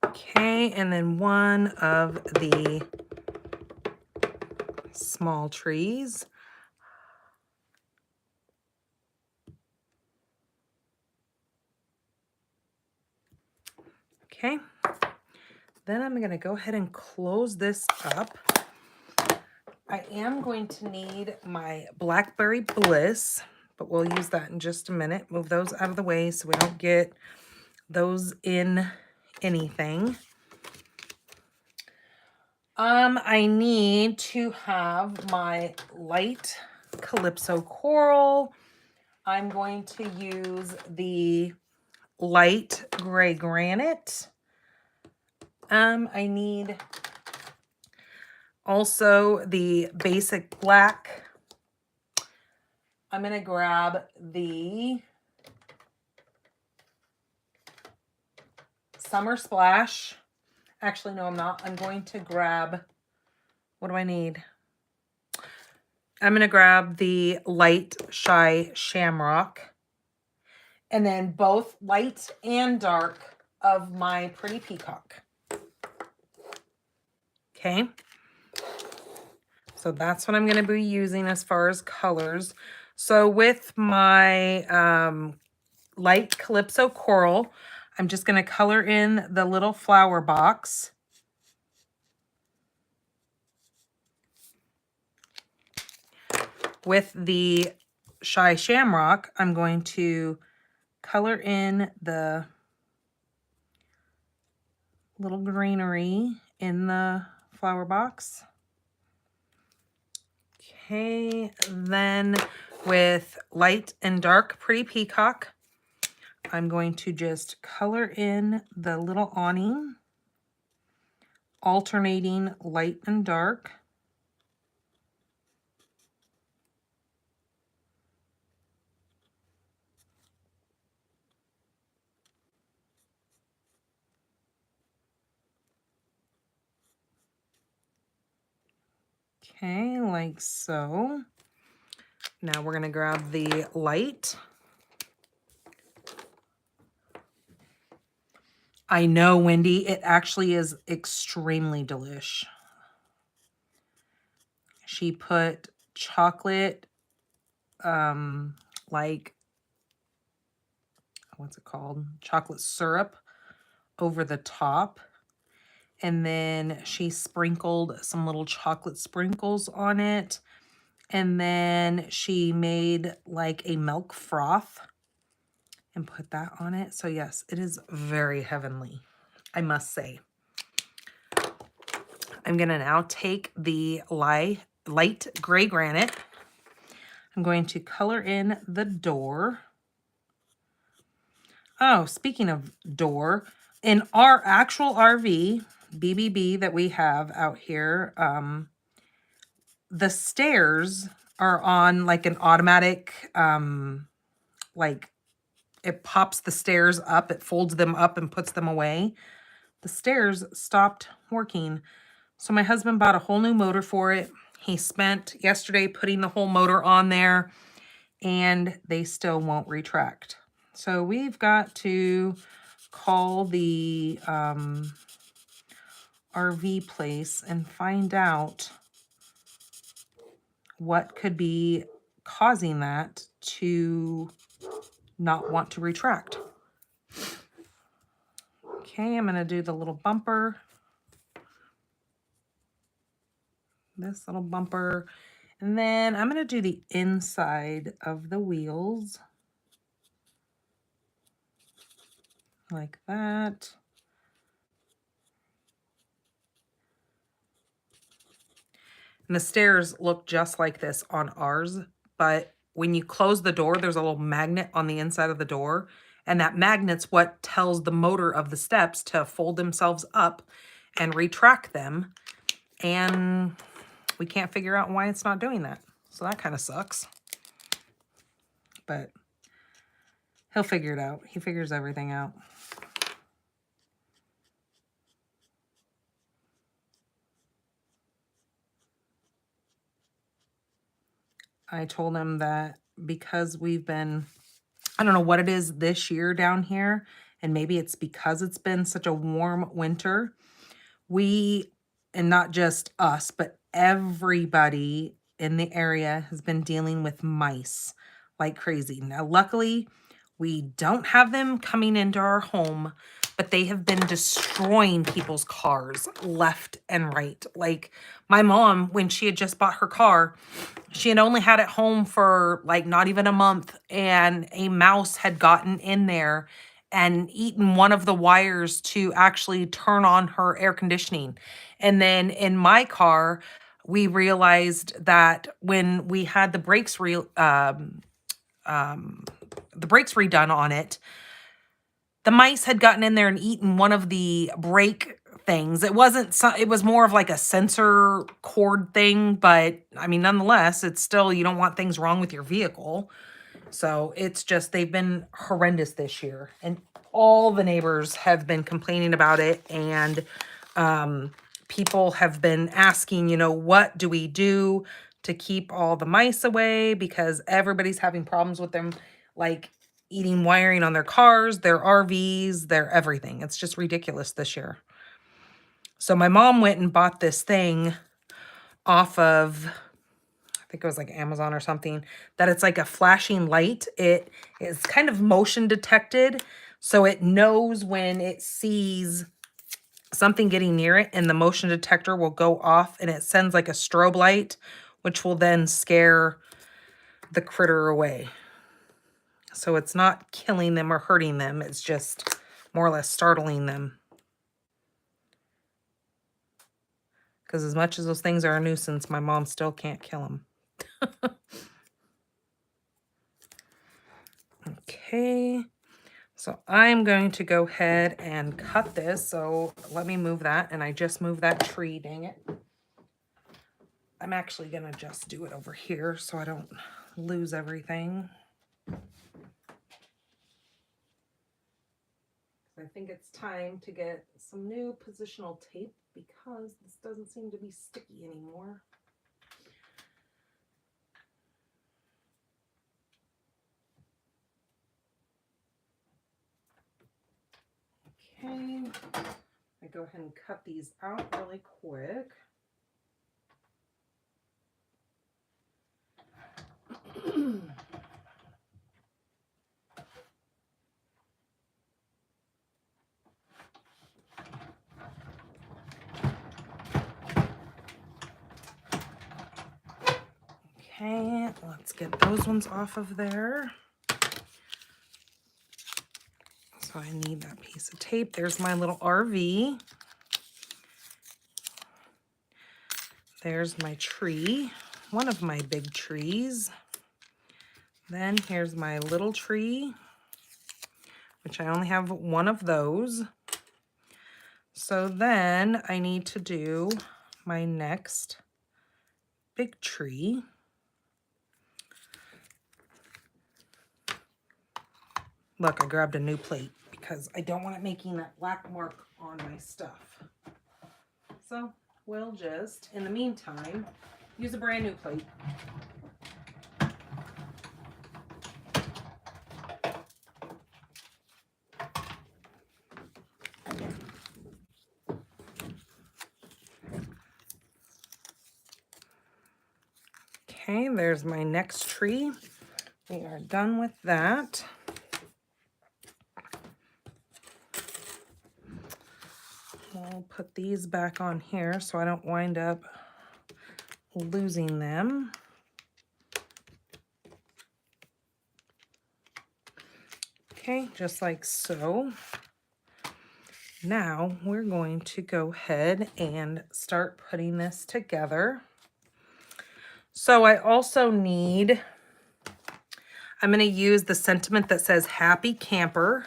Okay, and then 1 of the small trees. Okay, then I'm going to go ahead and close this up. I am going to need my Blackberry Bliss, but we'll use that in just a minute. Move those out of the way so we don't get those in anything. I need to have my light Calypso Coral. I'm going to use the light gray granite. I need also the basic black. I'm going to grab the Summer Splash. Actually, no, I'm not. I'm going to grab, what do I need? I'm going to grab the light Shy Shamrock. And then both light and dark of my Pretty Peacock. Okay. So that's what I'm going to be using as far as colors. So with my light Calypso Coral, I'm just going to color in the little flower box. With the Shy Shamrock, I'm going to color in the little greenery in the flower box. Okay, then with light and dark Pretty Peacock, I'm going to just color in the little awning, alternating light and dark. Okay, like so. Now we're going to grab the light. I know, Wendy, it actually is extremely delish. She put chocolate, like, what's it called? Chocolate syrup over the top. And then she sprinkled some little chocolate sprinkles on it. And then she made like a milk froth and put that on it. So yes, it is very heavenly, I must say. I'm going to now take the light gray granite. I'm going to color in the door. Oh, speaking of door, in our actual RV, BBB that we have out here, the stairs are on like an automatic, like it pops the stairs up, it folds them up and puts them away. The stairs stopped working. So my husband bought a whole new motor for it. He spent yesterday putting the whole motor on there and they still won't retract. So we've got to call the RV place and find out what could be causing that to not want to retract. Okay, I'm going to do the little bumper. This little bumper. And then I'm going to do the inside of the wheels. Like that. And the stairs look just like this on ours, but when you close the door, there's a little magnet on the inside of the door, and that magnet's what tells the motor of the steps to fold themselves up and retract them, and we can't figure out why it's not doing that. So that kind of sucks. But he'll figure it out. He figures everything out. I told him that because we've been, I don't know what it is this year down here, and maybe it's because it's been such a warm winter, we, and not just us, but everybody in the area has been dealing with mice like crazy. Now, luckily, we don't have them coming into our home, but they have been destroying people's cars left and right. Like my mom, when she had just bought her car, she had only had it home for like not even a month, and a mouse had gotten in there and eaten one of the wires to actually turn on her air conditioning. And then in my car, we realized that when we had the brakes redone on it, the mice had gotten in there and eaten one of the brake things. It wasn't, it was more of like a sensor cord thing, but I mean, nonetheless, it's still, you don't want things wrong with your vehicle. So it's just, they've been horrendous this year, and all the neighbors have been complaining about it. And people have been asking, you know, what do we do to keep all the mice away? Because everybody's having problems with them, like eating wiring on their cars, their RVs, their everything. It's just ridiculous this year. So my mom went and bought this thing off of, I think it was like Amazon or something, that it's like a flashing light. It is kind of motion detected. So it knows when it sees something getting near it, and the motion detector will go off, and it sends like a strobe light, which will then scare the critter away. So it's not killing them or hurting them. It's just more or less startling them. Because as much as those things are a nuisance, my mom still can't kill them. Okay. So I'm going to go ahead and cut this. So let me move that. And I just moved that tree, dang it. I'm actually going to just do it over here so I don't lose everything. I think it's time to get some new positional tape because this doesn't seem to be sticky anymore. Okay, I go ahead and cut these out really quick. Okay, let's get those ones off of there. So I need that piece of tape. There's my little RV. There's my tree, one of my big trees. Then here's my little tree, which I only have one of those. So then I need to do my next big tree. Look, I grabbed a new plate because I don't want it making that black mark on my stuff. So we'll just, in the meantime, use a brand new plate. Okay, there's my next tree. We are done with that. I'll put these back on here so I don't wind up losing them. Okay, just like so. Now we're going to go ahead and start putting this together. So I also need, I'm going to use the sentiment that says Happy Camper.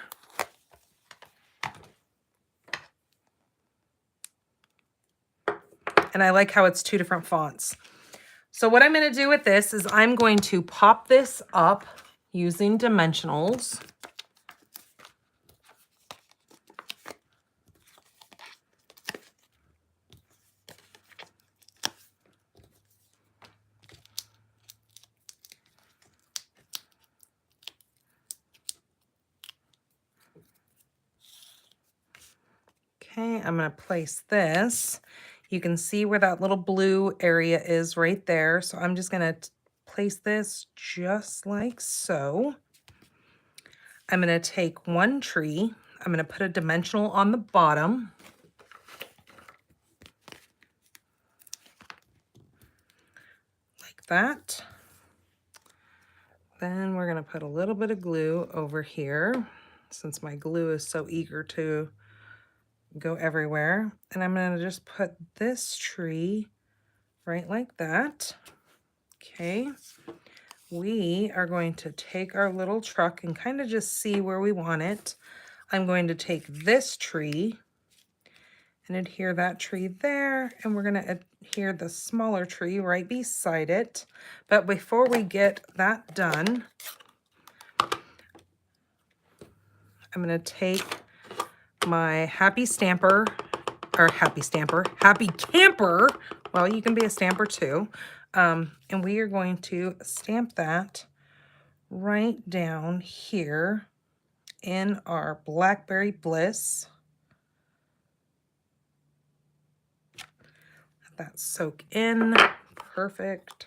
And I like how it's two different fonts. So what I'm going to do with this is I'm going to pop this up using dimensionals. Okay, I'm going to place this. You can see where that little blue area is right there. So I'm just going to place this just like so. I'm going to take one tree. I'm going to put a dimensional on the bottom. Like that. Then we're going to put a little bit of glue over here since my glue is so eager to go everywhere. And I'm going to just put this tree right like that. Okay. We are going to take our little truck and kind of just see where we want it. I'm going to take this tree and adhere that tree there, and we're going to adhere the smaller tree right beside it. But before we get that done, I'm going to take my Happy Camper. Well, you can be a stamper too. And we are going to stamp that right down here in our Blackberry Bliss. Let that soak in. Perfect.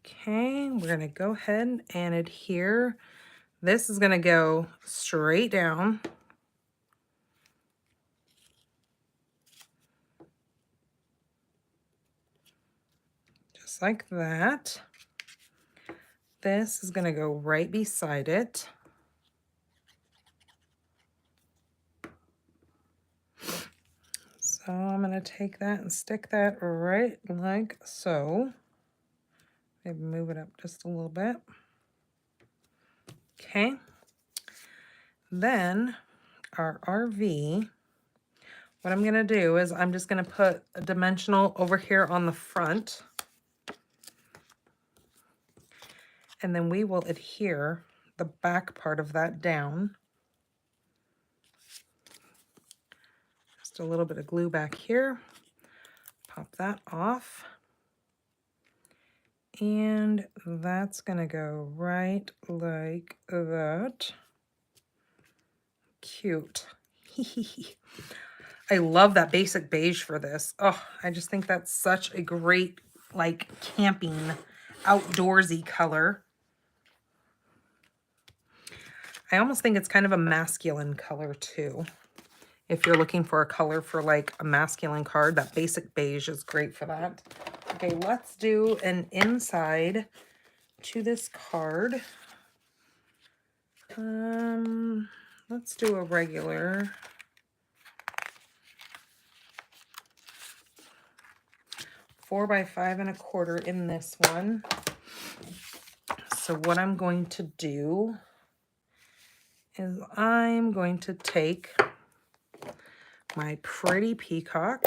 Okay, we're going to go ahead and adhere. This is going to go straight down. Just like that. This is going to go right beside it. So I'm going to take that and stick that right like so. Maybe move it up just a little bit. Okay. Then our RV, what I'm going to do is I'm just going to put a dimensional over here on the front. And then we will adhere the back part of that down. Just a little bit of glue back here. Pop that off. And that's going to go right like that. Cute. I love that basic beige for this. Oh, I just think that's such a great, like, camping, outdoorsy color. I almost think it's kind of a masculine color too. If you're looking for a color for like a masculine card, that basic beige is great for that. Okay, let's do an inside to this card. Let's do a regular. Four by 5 1/4 in this one. So what I'm going to do is I'm going to take my pretty peacock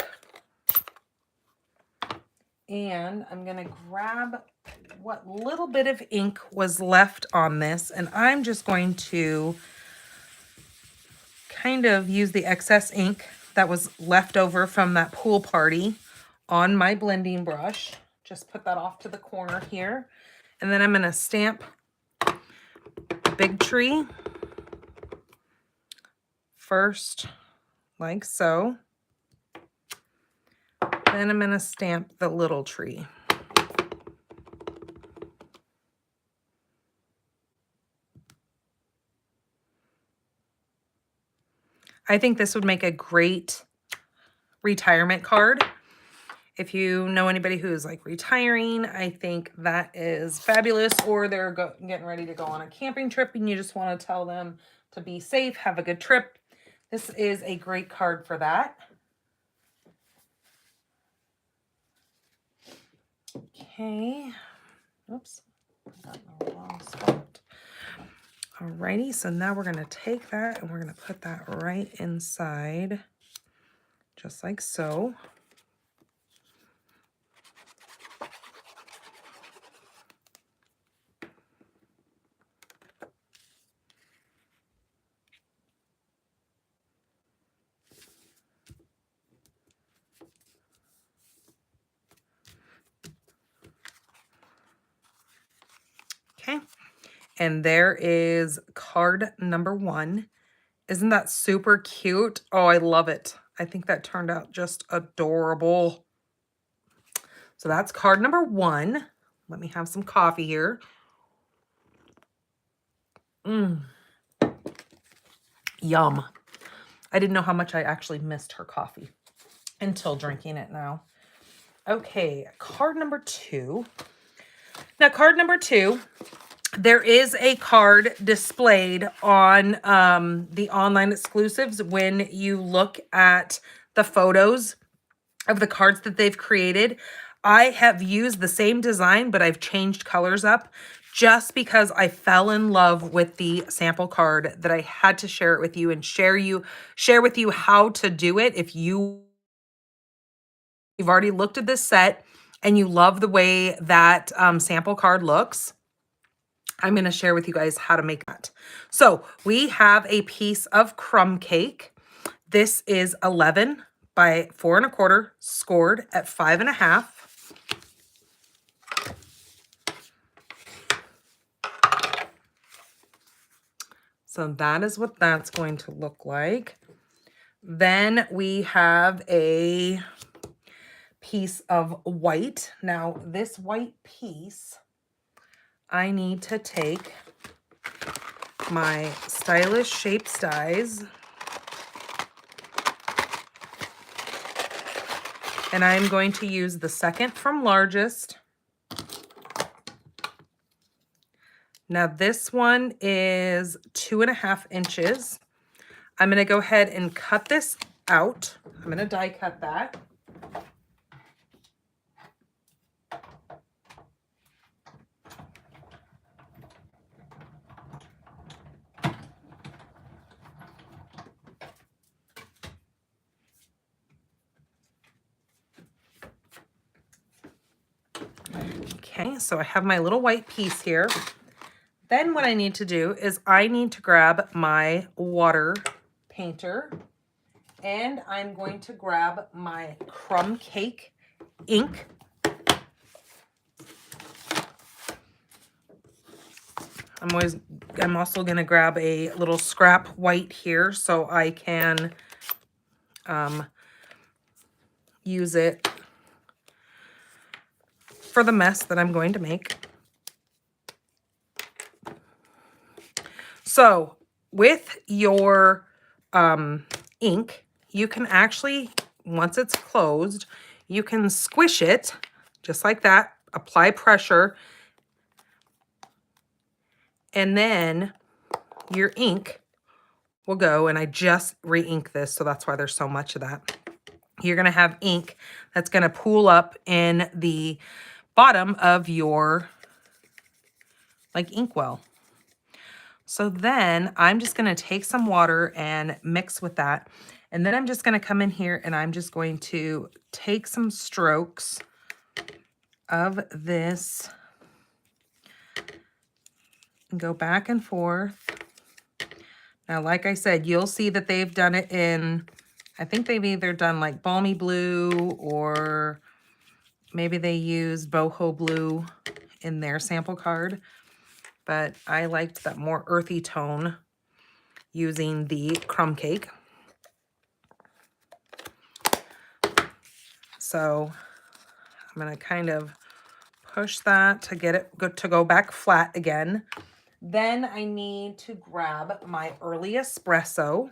and I'm going to grab what little bit of ink was left on this, and I'm just going to kind of use the excess ink that was left over from that pool party on my blending brush. Just put that off to the corner here. And then I'm going to stamp the big tree first, like so. Then I'm going to stamp the little tree. I think this would make a great retirement card. If you know anybody who's like retiring, I think that is fabulous. Or they're getting ready to go on a camping trip and you just want to tell them to be safe, have a good trip. This is a great card for that. Okay. Oops. Got in the wrong spot. Alrighty, so now we're going to take that and we're going to put that right inside, just like so. Okay, and there is card number 1. Isn't that super cute? Oh, I love it. I think that turned out just adorable. So that's card number 1. Let me have some coffee here. Yum. I didn't know how much I actually missed her coffee until drinking it now. Okay, card number 2. Now, card number 2, there is a card displayed on the online exclusives when you look at the photos of the cards that they've created. I have used the same design, but I've changed colors up just because I fell in love with the sample card that I had to share it with you and share with you how to do it. If you've already looked at this set and you love the way that sample card looks, I'm going to share with you guys how to make that. So we have a piece of crumb cake. This is 11 by 4 1/4, scored at 5 1/2. So that is what that's going to look like. Then we have a piece of white. Now this white piece, I need to take my Stylish Shapes dies and I'm going to use the second from largest. Now this one is 2 1/2 inches. I'm going to go ahead and cut this out. I'm going to die cut that. Okay, so I have my little white piece here. Then what I need to do is I need to grab my water painter and I'm going to grab my crumb cake ink. I'm also going to grab a little scrap white here so I can use it for the mess that I'm going to make. So with your ink, you can actually, once it's closed, you can squish it just like that, apply pressure, and then your ink will go, and I just re-ink this, so that's why there's so much of that. You're going to have ink that's going to pool up in the bottom of your inkwell. So then I'm just going to take some water and mix with that. And then I'm just going to come in here and I'm just going to take some strokes of this and go back and forth. Now, like I said, you'll see that they've done it in, I think they've either done like balmy blue or maybe they use boho blue in their sample card. But I liked that more earthy tone using the crumb cake. So I'm going to kind of push that to get it to go back flat again. Then I need to grab my early espresso.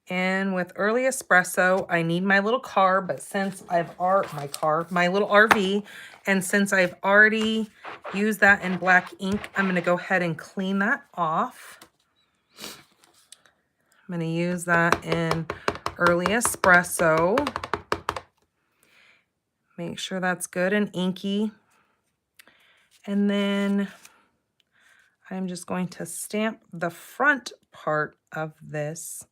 And with early espresso, I need my little car, but since I've my little RV, and since I've already used that in black ink, I'm going to go ahead and clean that off. I'm going to use that in early espresso. Make sure that's good and inky. And then I'm just going to stamp the front part of this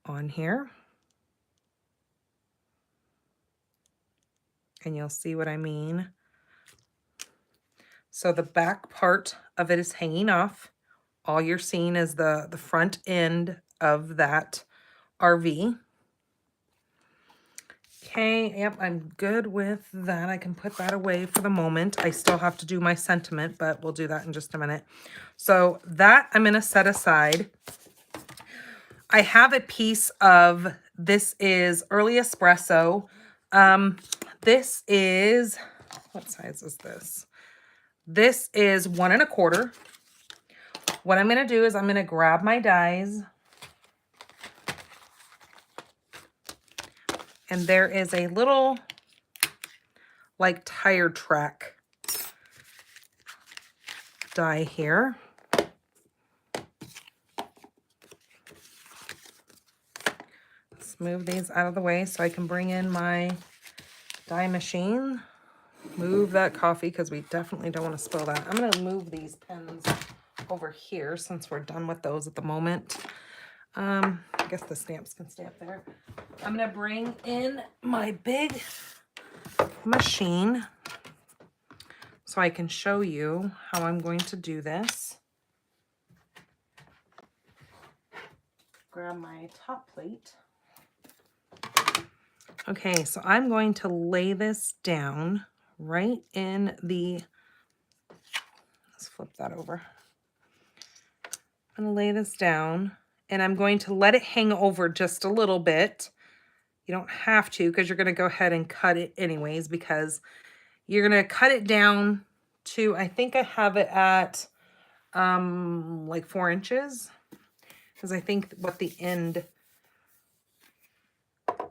on here. And you'll see what I mean. So the back part of it is hanging off. All you're seeing is the front end of that RV. Okay, yep, I'm good with that. I can put that away for the moment. I still have to do my sentiment, but we'll do that in just a minute. So that I'm going to set aside. I have a piece of, this is early espresso. This is, what size is this? This is 1 1/4. What I'm going to do is I'm going to grab my dies. And there is a little, like, tire track die here. Let's move these out of the way so I can bring in my die machine. Move that coffee because we definitely don't want to spill that. I'm going to move these pens over here since we're done with those at the moment. I guess the stamps can stay up there. I'm going to bring in my big machine so I can show you how I'm going to do this. Grab my top plate. Okay, so I'm going to lay this down right in the, let's flip that over. I'm going to lay this down and I'm going to let it hang over just a little bit. You don't have to because you're going to go ahead and cut it anyways, because you're going to cut it down to, I think I have it at like 4 inches, because I think what the end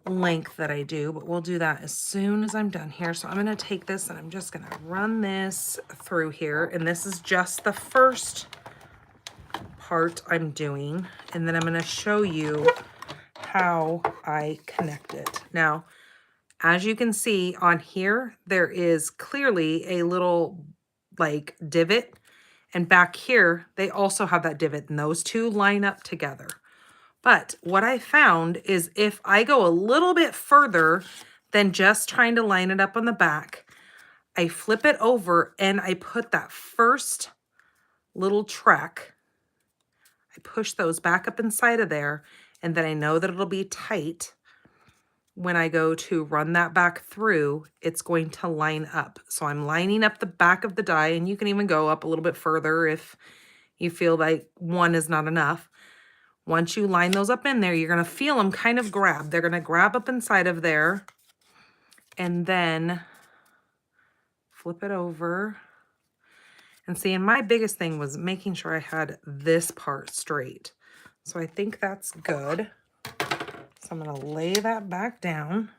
length that I do, but we'll do that as soon as I'm done here. So I'm going to take this and I'm just going to run this through here. And this is just the first part I'm doing. And then I'm going to show you how I connect it. Now, as you can see on here, there is clearly a little like divot. And back here, they also have that divot, and those two line up together. But what I found is if I go a little bit further than just trying to line it up on the back, I flip it over and I put that first little track, I push those back up inside of there, and then I know that it'll be tight. When I go to run that back through, it's going to line up. So I'm lining up the back of the die, and you can even go up a little bit further if you feel like one is not enough. Once you line those up in there, you're going to feel them kind of grab. They're going to grab up inside of there, and then flip it over. And see, and my biggest thing was making sure I had this part straight. So I think that's good. So I'm going to lay that back down.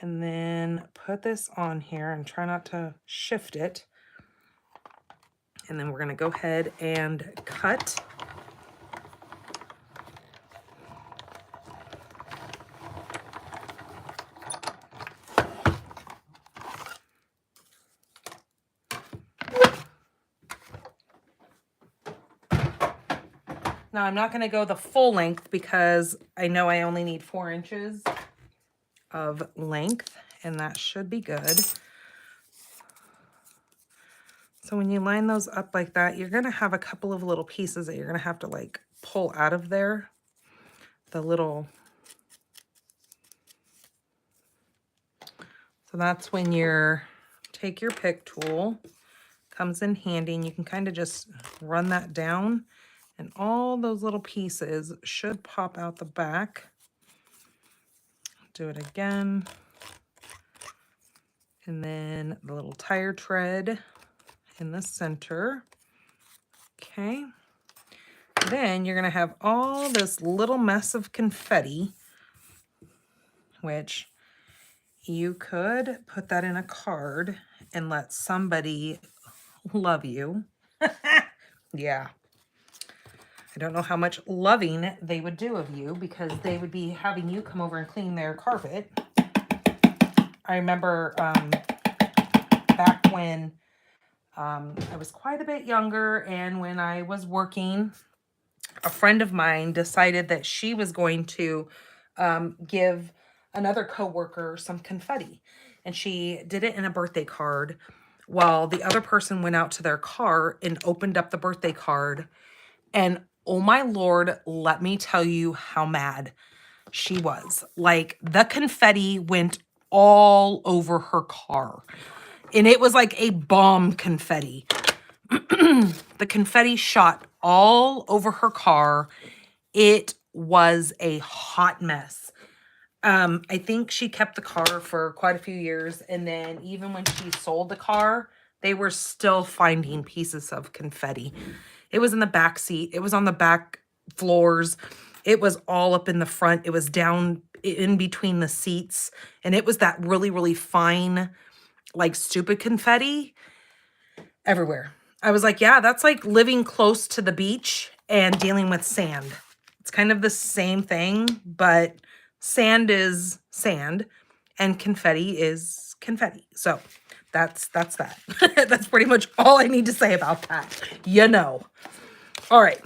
And then put this on here and try not to shift it. And then we're going to go ahead and cut. Now I'm not going to go the full length because I know I only need 4 inches of length, and that should be good. So when you line those up like that, you're going to have a couple of little pieces that you're going to have to like pull out of there. The little, so that's when take your pick tool, comes in handy, and you can kind of just run that down And all those little pieces should pop out the back. Do it again. And then the little tire tread in the center. Okay. Then you're going to have all this little mess of confetti, which you could put that in a card and let somebody love you. Yeah. I don't know how much loving they would do of you because they would be having you come over and clean their carpet. I remember back when I was quite a bit younger and when I was working, a friend of mine decided that she was going to give another coworker some confetti. And she did it in a birthday card while the other person went out to their car and opened up the birthday card. And oh my Lord, let me tell you how mad she was. Like, the confetti went all over her car. And it was like a bomb confetti. The confetti shot all over her car. It was a hot mess. I think she kept the car for quite a few years. And then even when she sold the car, they were still finding pieces of confetti. It was in the back seat. It was on the back floors. It was all up in the front. It was down in between the seats. And it was that really, really fine, like stupid confetti everywhere. I was like, yeah, that's like living close to the beach and dealing with sand. It's kind of the same thing, but sand is sand and confetti is confetti. So that's that. That's pretty much all I need to say about that. You know. All right.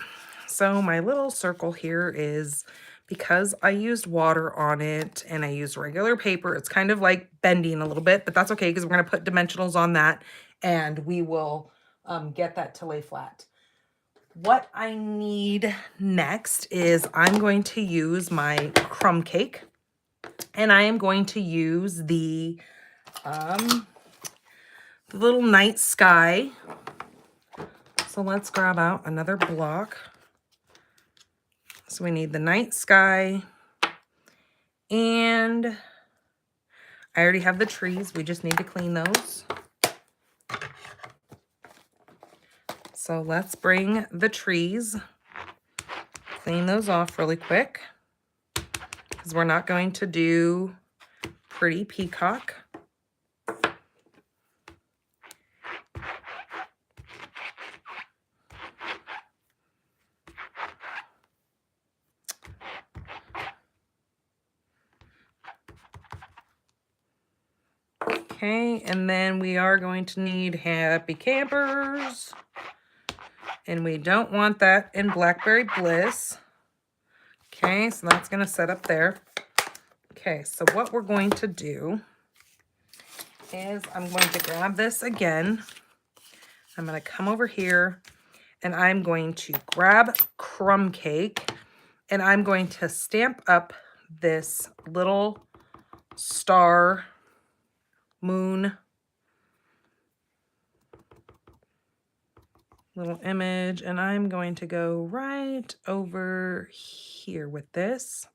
So my little circle here is, because I used water on it and I used regular paper, it's kind of like bending a little bit, but that's okay because we're going to put dimensionals on that and we will get that to lay flat. What I need next is I'm going to use my crumb cake and I am going to use the little night sky. So let's grab out another block. So we need the night sky, and I already have the trees. We just need to clean those. So let's bring the trees, clean those off really quick, because we're not going to do pretty peacock. Okay, and then we are going to need happy campers. And we don't want that in Blackberry Bliss. Okay, so that's going to set up there. Okay, so what we're going to do is I'm going to grab this again. I'm going to come over here and I'm going to grab crumb cake and I'm going to stamp up this little star moon little image, and I'm going to go right over here with this.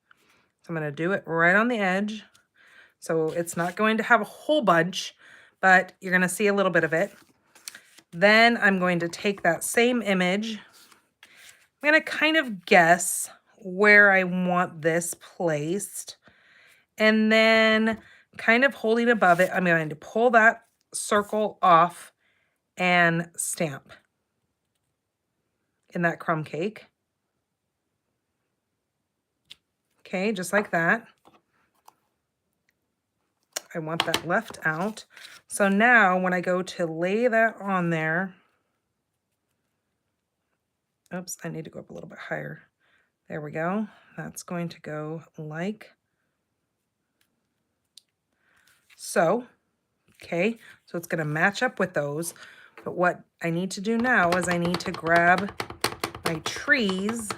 So I'm going to do it right on the edge. So it's not going to have a whole bunch, but you're going to see a little bit of it. Then I'm going to take that same image. I'm going to kind of guess where I want this placed. And then kind of holding above it, I'm going to pull that circle off and stamp in that crumb cake. Okay, just like that. I want that left out. So now when I go to lay that on there, oops, I need to go up a little bit higher. There we go. That's going to go like so. Okay, so it's going to match up with those. But what I need to do now is I need to grab my trees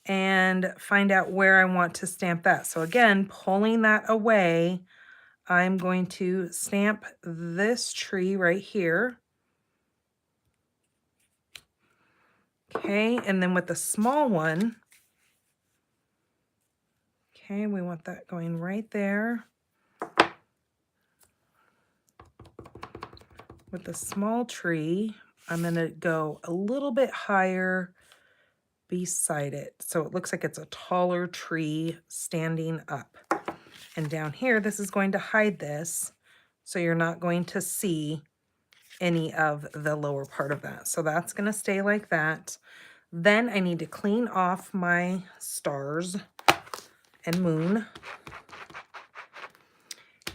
and find out where I want to stamp that. So again, pulling that away, I'm going to stamp this tree right here. Okay, and then with the small one, okay, we want that going right there. With the small tree, I'm going to go a little bit higher beside it. So it looks like it's a taller tree standing up. And down here, this is going to hide this. So you're not going to see any of the lower part of that. So that's going to stay like that. Then I need to clean off my stars and moon.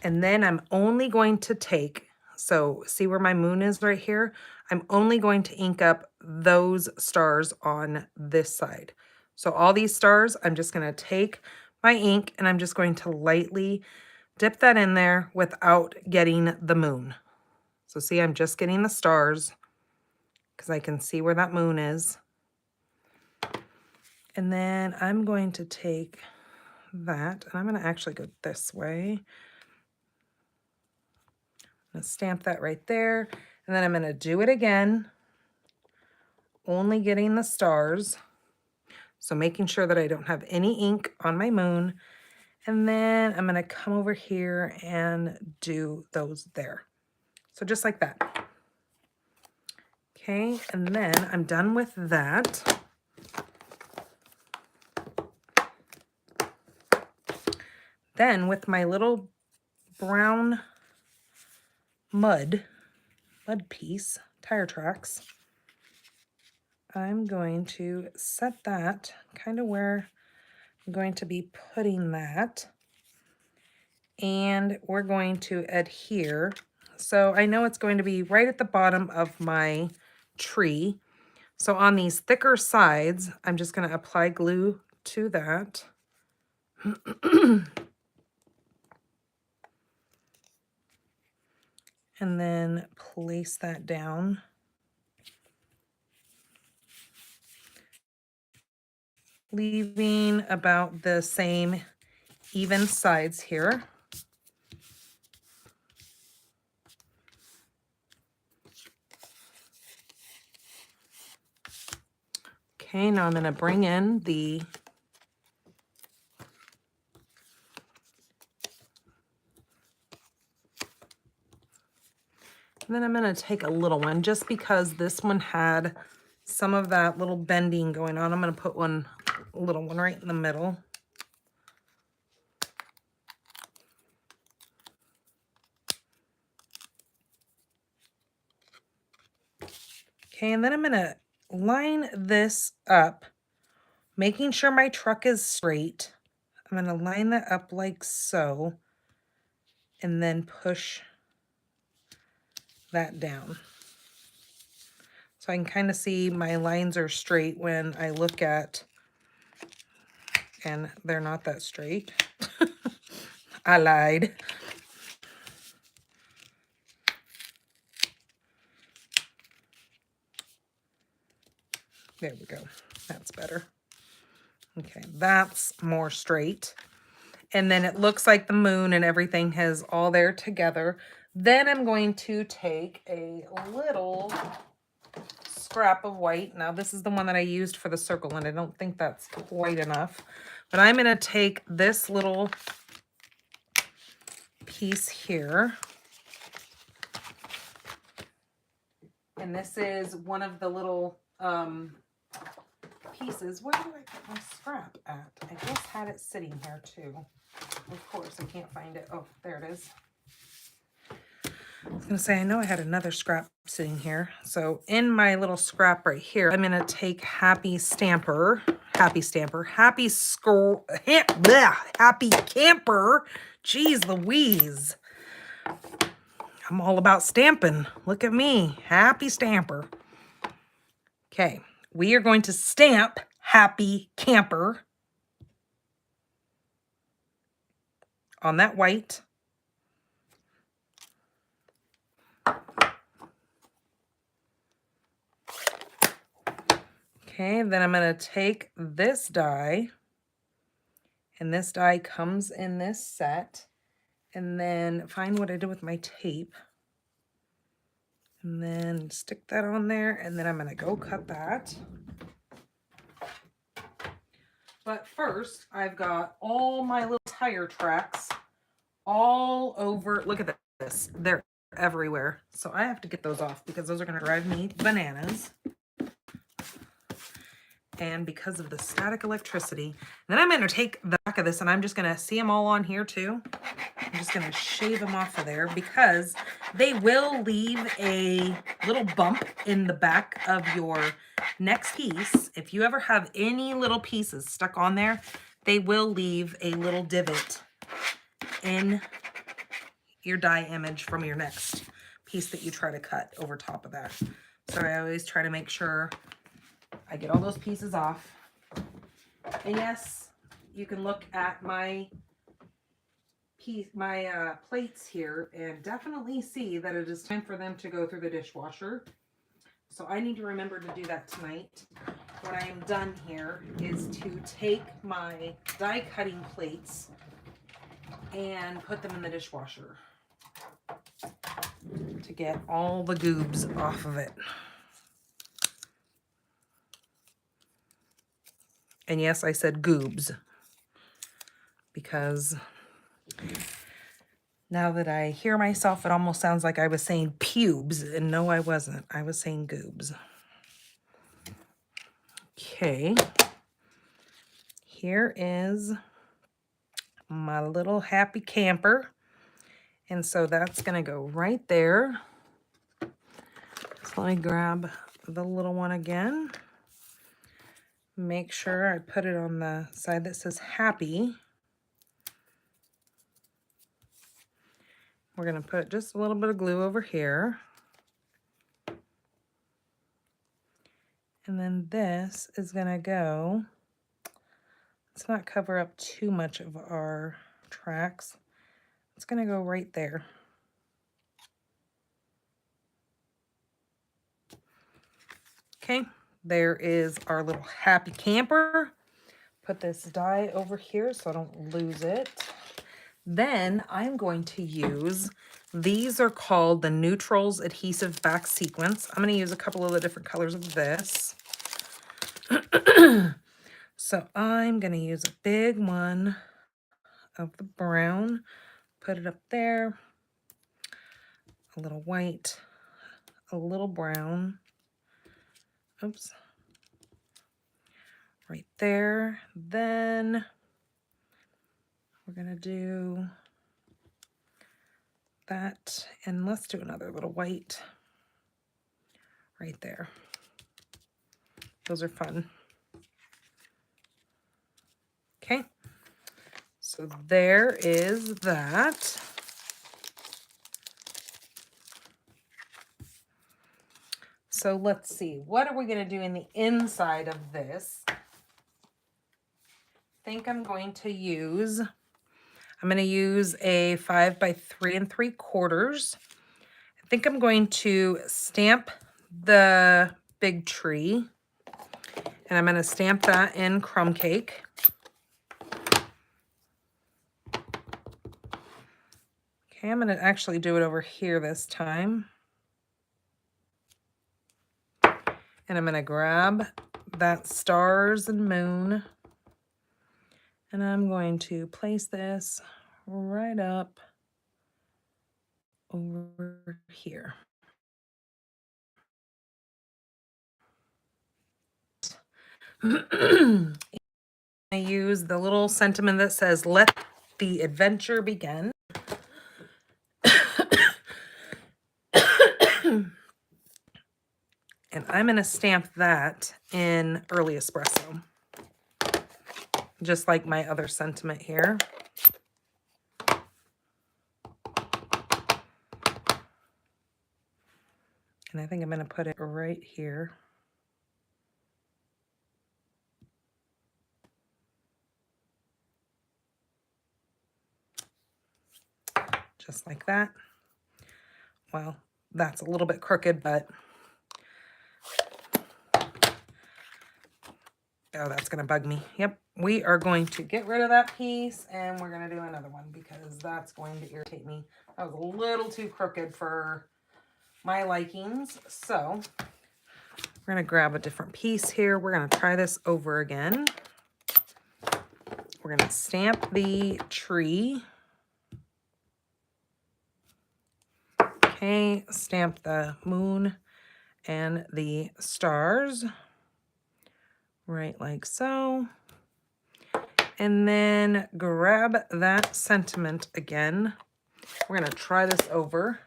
And then I'm only going to take, so see where my moon is right here? I'm only going to ink up those stars on this side. So all these stars, I'm just going to take my ink and I'm just going to lightly dip that in there without getting the moon. So see, I'm just getting the stars because I can see where that moon is. And then I'm going to take that, and I'm going to actually go this way. I'm going to stamp that right there, and then I'm going to do it again, only getting the stars. So making sure that I don't have any ink on my moon. And then I'm going to come over here and do those there. So just like that. Okay, and then I'm done with that. Then with my little brown mud piece, tire tracks, I'm going to set that kind of where I'm going to be putting that. And we're going to adhere. So I know it's going to be right at the bottom of my tree. So on these thicker sides, I'm just going to apply glue to that. And then place that down. Leaving about the same even sides here. Okay, now I'm going to bring in the and then I'm going to take a little one just because this one had some of that little bending going on. I'm going to put a little one right in the middle. Okay, and then I'm going to line this up, making sure my truck is straight. I'm going to line that up like so, and then push that down. So I can kind of see my lines are straight when I look at, and they're not that straight. I lied. There we go. That's better. Okay, that's more straight. And then it looks like the moon and everything has all there together. Then I'm going to take a little scrap of white. Now this is the one that I used for the circle, and I don't think that's white enough. But I'm going to take this little piece here. And this is one of the little pieces. Where did I put my scrap at? I just had it sitting here too. Of course, I can't find it. Oh, there it is. I was going to say, I know I had another scrap sitting here. So in my little scrap right here, I'm going to take Happy Camper. Jeez Louise. I'm all about stamping. Look at me. Happy Stamper. Okay, we are going to stamp Happy Camper on that white. Okay, then I'm going to take this die, and this die comes in this set, and then find what I did with my tape, and then stick that on there, and then I'm going to go cut that. But first, I've got all my little tire tracks all over. Look at this. They're everywhere. So I have to get those off because those are going to drive me bananas. And because of the static electricity. Then I'm going to take the back of this and I'm just going to see them all on here too. I'm just going to shave them off of there because they will leave a little bump in the back of your next piece. If you ever have any little pieces stuck on there, they will leave a little divot in your die image from your next piece that you try to cut over top of that. So I always try to make sure I get all those pieces off. And yes, you can look at my plates here and definitely see that it is time for them to go through the dishwasher. So I need to remember to do that tonight. What I am done here is to take my die cutting plates and put them in the dishwasher to get all the goobs off of it. And yes, I said goobs because now that I hear myself, it almost sounds like I was saying pubes, and no, I wasn't. I was saying goobs. Okay. Here is my little happy camper. And so that's going to go right there. So let me grab the little one again. Make sure I put it on the side that says happy. We're going to put just a little bit of glue over here. And then this is going to go, let's not cover up too much of our tracks. It's going to go right there. Okay, there is our little happy camper. Put this die over here so I don't lose it. Then I'm going to use, these are called the Neutrals Adhesive Back Sequence. I'm going to use a couple of the different colors of this. So I'm going to use a big one of the brown, put it up there, a little white, a little brown, oops, right there. Then we're going to do that, and let's do another little white right there. Those are fun. Okay, so there is that. So let's see, what are we going to do in the inside of this? I think I'm going to use a 5 by 3 3/4. I think I'm going to stamp the big tree, and I'm going to stamp that in crumb cake. Okay, I'm going to actually do it over here this time. And I'm going to grab that stars and moon, and I'm going to place this right up over here. I use the little sentiment that says, "Let the adventure begin." And I'm going to stamp that in early espresso, just like my other sentiment here. And I think I'm going to put it right here. Just like that. Well, that's a little bit crooked, but oh, that's going to bug me. Yep, we are going to get rid of that piece, and we're going to do another one because that's going to irritate me. That was a little too crooked for my likings. So we're going to grab a different piece here. We're going to try this over again. We're going to stamp the tree. Okay, stamp the moon and the stars. Right like so. And then grab that sentiment again. We're going to try this over.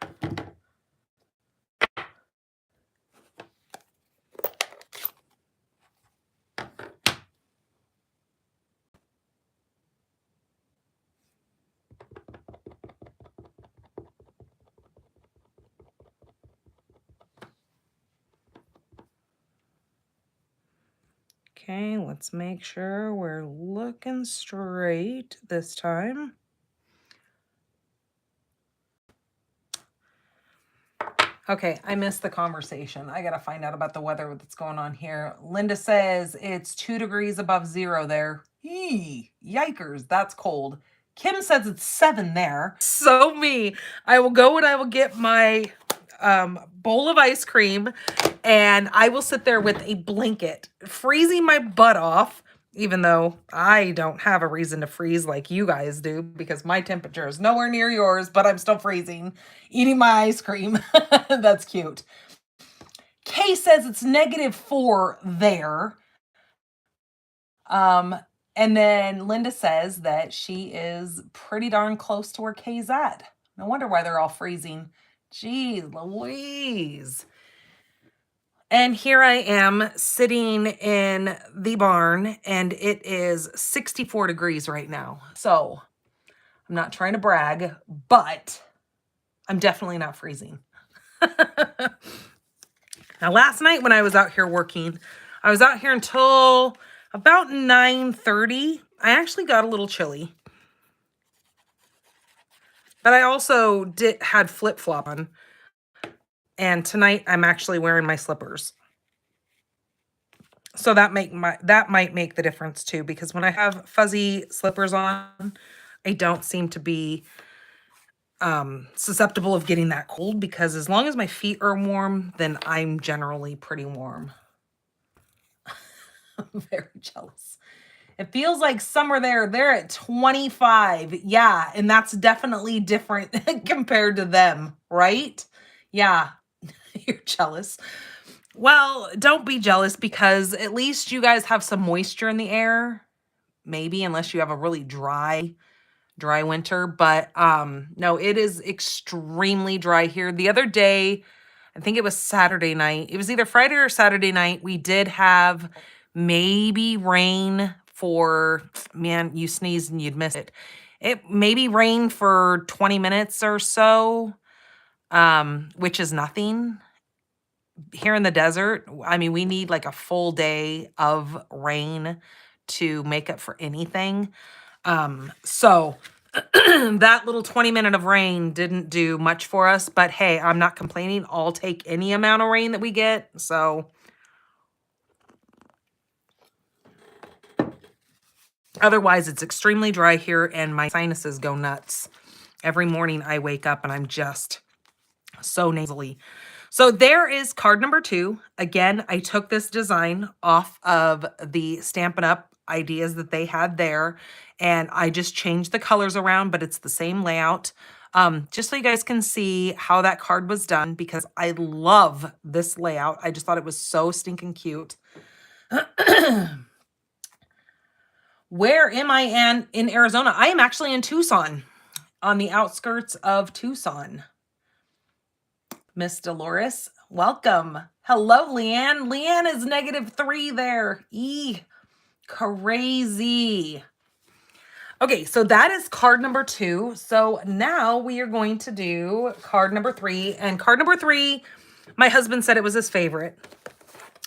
Okay, let's make sure we're looking straight this time. Okay, I missed the conversation. I gotta find out about the weather that's going on here. Linda says it's 2 degrees above zero there. Eee, yikers, that's cold. Kim says it's 7 there. So me. I will go and I will get my bowl of ice cream and I will sit there with a blanket, freezing my butt off, even though I don't have a reason to freeze like you guys do because my temperature is nowhere near yours, but I'm still freezing, eating my ice cream. That's cute. Kay says it's -4 there. And then Linda says that she is pretty darn close to where Kay's at. No wonder why they're all freezing. Jeez Louise. And here I am sitting in the barn and it is 64 degrees right now. So I'm not trying to brag, but I'm definitely not freezing. Now, last night when I was out here working, I was out here until about 9:30. I actually got a little chilly. But I also had flip-flop on. And tonight I'm actually wearing my slippers. So that might make the difference too, because when I have fuzzy slippers on, I don't seem to be susceptible of getting that cold, because as long as my feet are warm, then I'm generally pretty warm. I'm very jealous. It feels like summer there. They're at 25. Yeah, and that's definitely different compared to them, right? Yeah, you're jealous. Well, don't be jealous, because at least you guys have some moisture in the air. Maybe, unless you have a really dry winter. But no, it is extremely dry here. The other day, I think it was Saturday night. It was either Friday or Saturday night. We did have maybe rain for, man, you sneezed and you'd miss it. It maybe rain for 20 minutes or so, which is nothing. Here in the desert, I mean, we need like a full day of rain to make up for anything. So that little 20-minute of rain didn't do much for us, but hey, I'm not complaining. I'll take any amount of rain that we get. So otherwise, it's extremely dry here and my sinuses go nuts. Every morning I wake up and I'm just so nasally. So there is card number 2. Again, I took this design off of the Stampin' Up ideas that they had there, and I just changed the colors around, but it's the same layout. Just so you guys can see how that card was done, because I love this layout. I just thought it was so stinking cute. Where am I in Arizona? I am actually in Tucson, on the outskirts of Tucson. Miss Dolores, welcome. Hello, Leanne. Leanne is -3 there. Crazy. Okay, so that is card number 2. So now we are going to do card number 3. And card number 3, my husband said it was his favorite.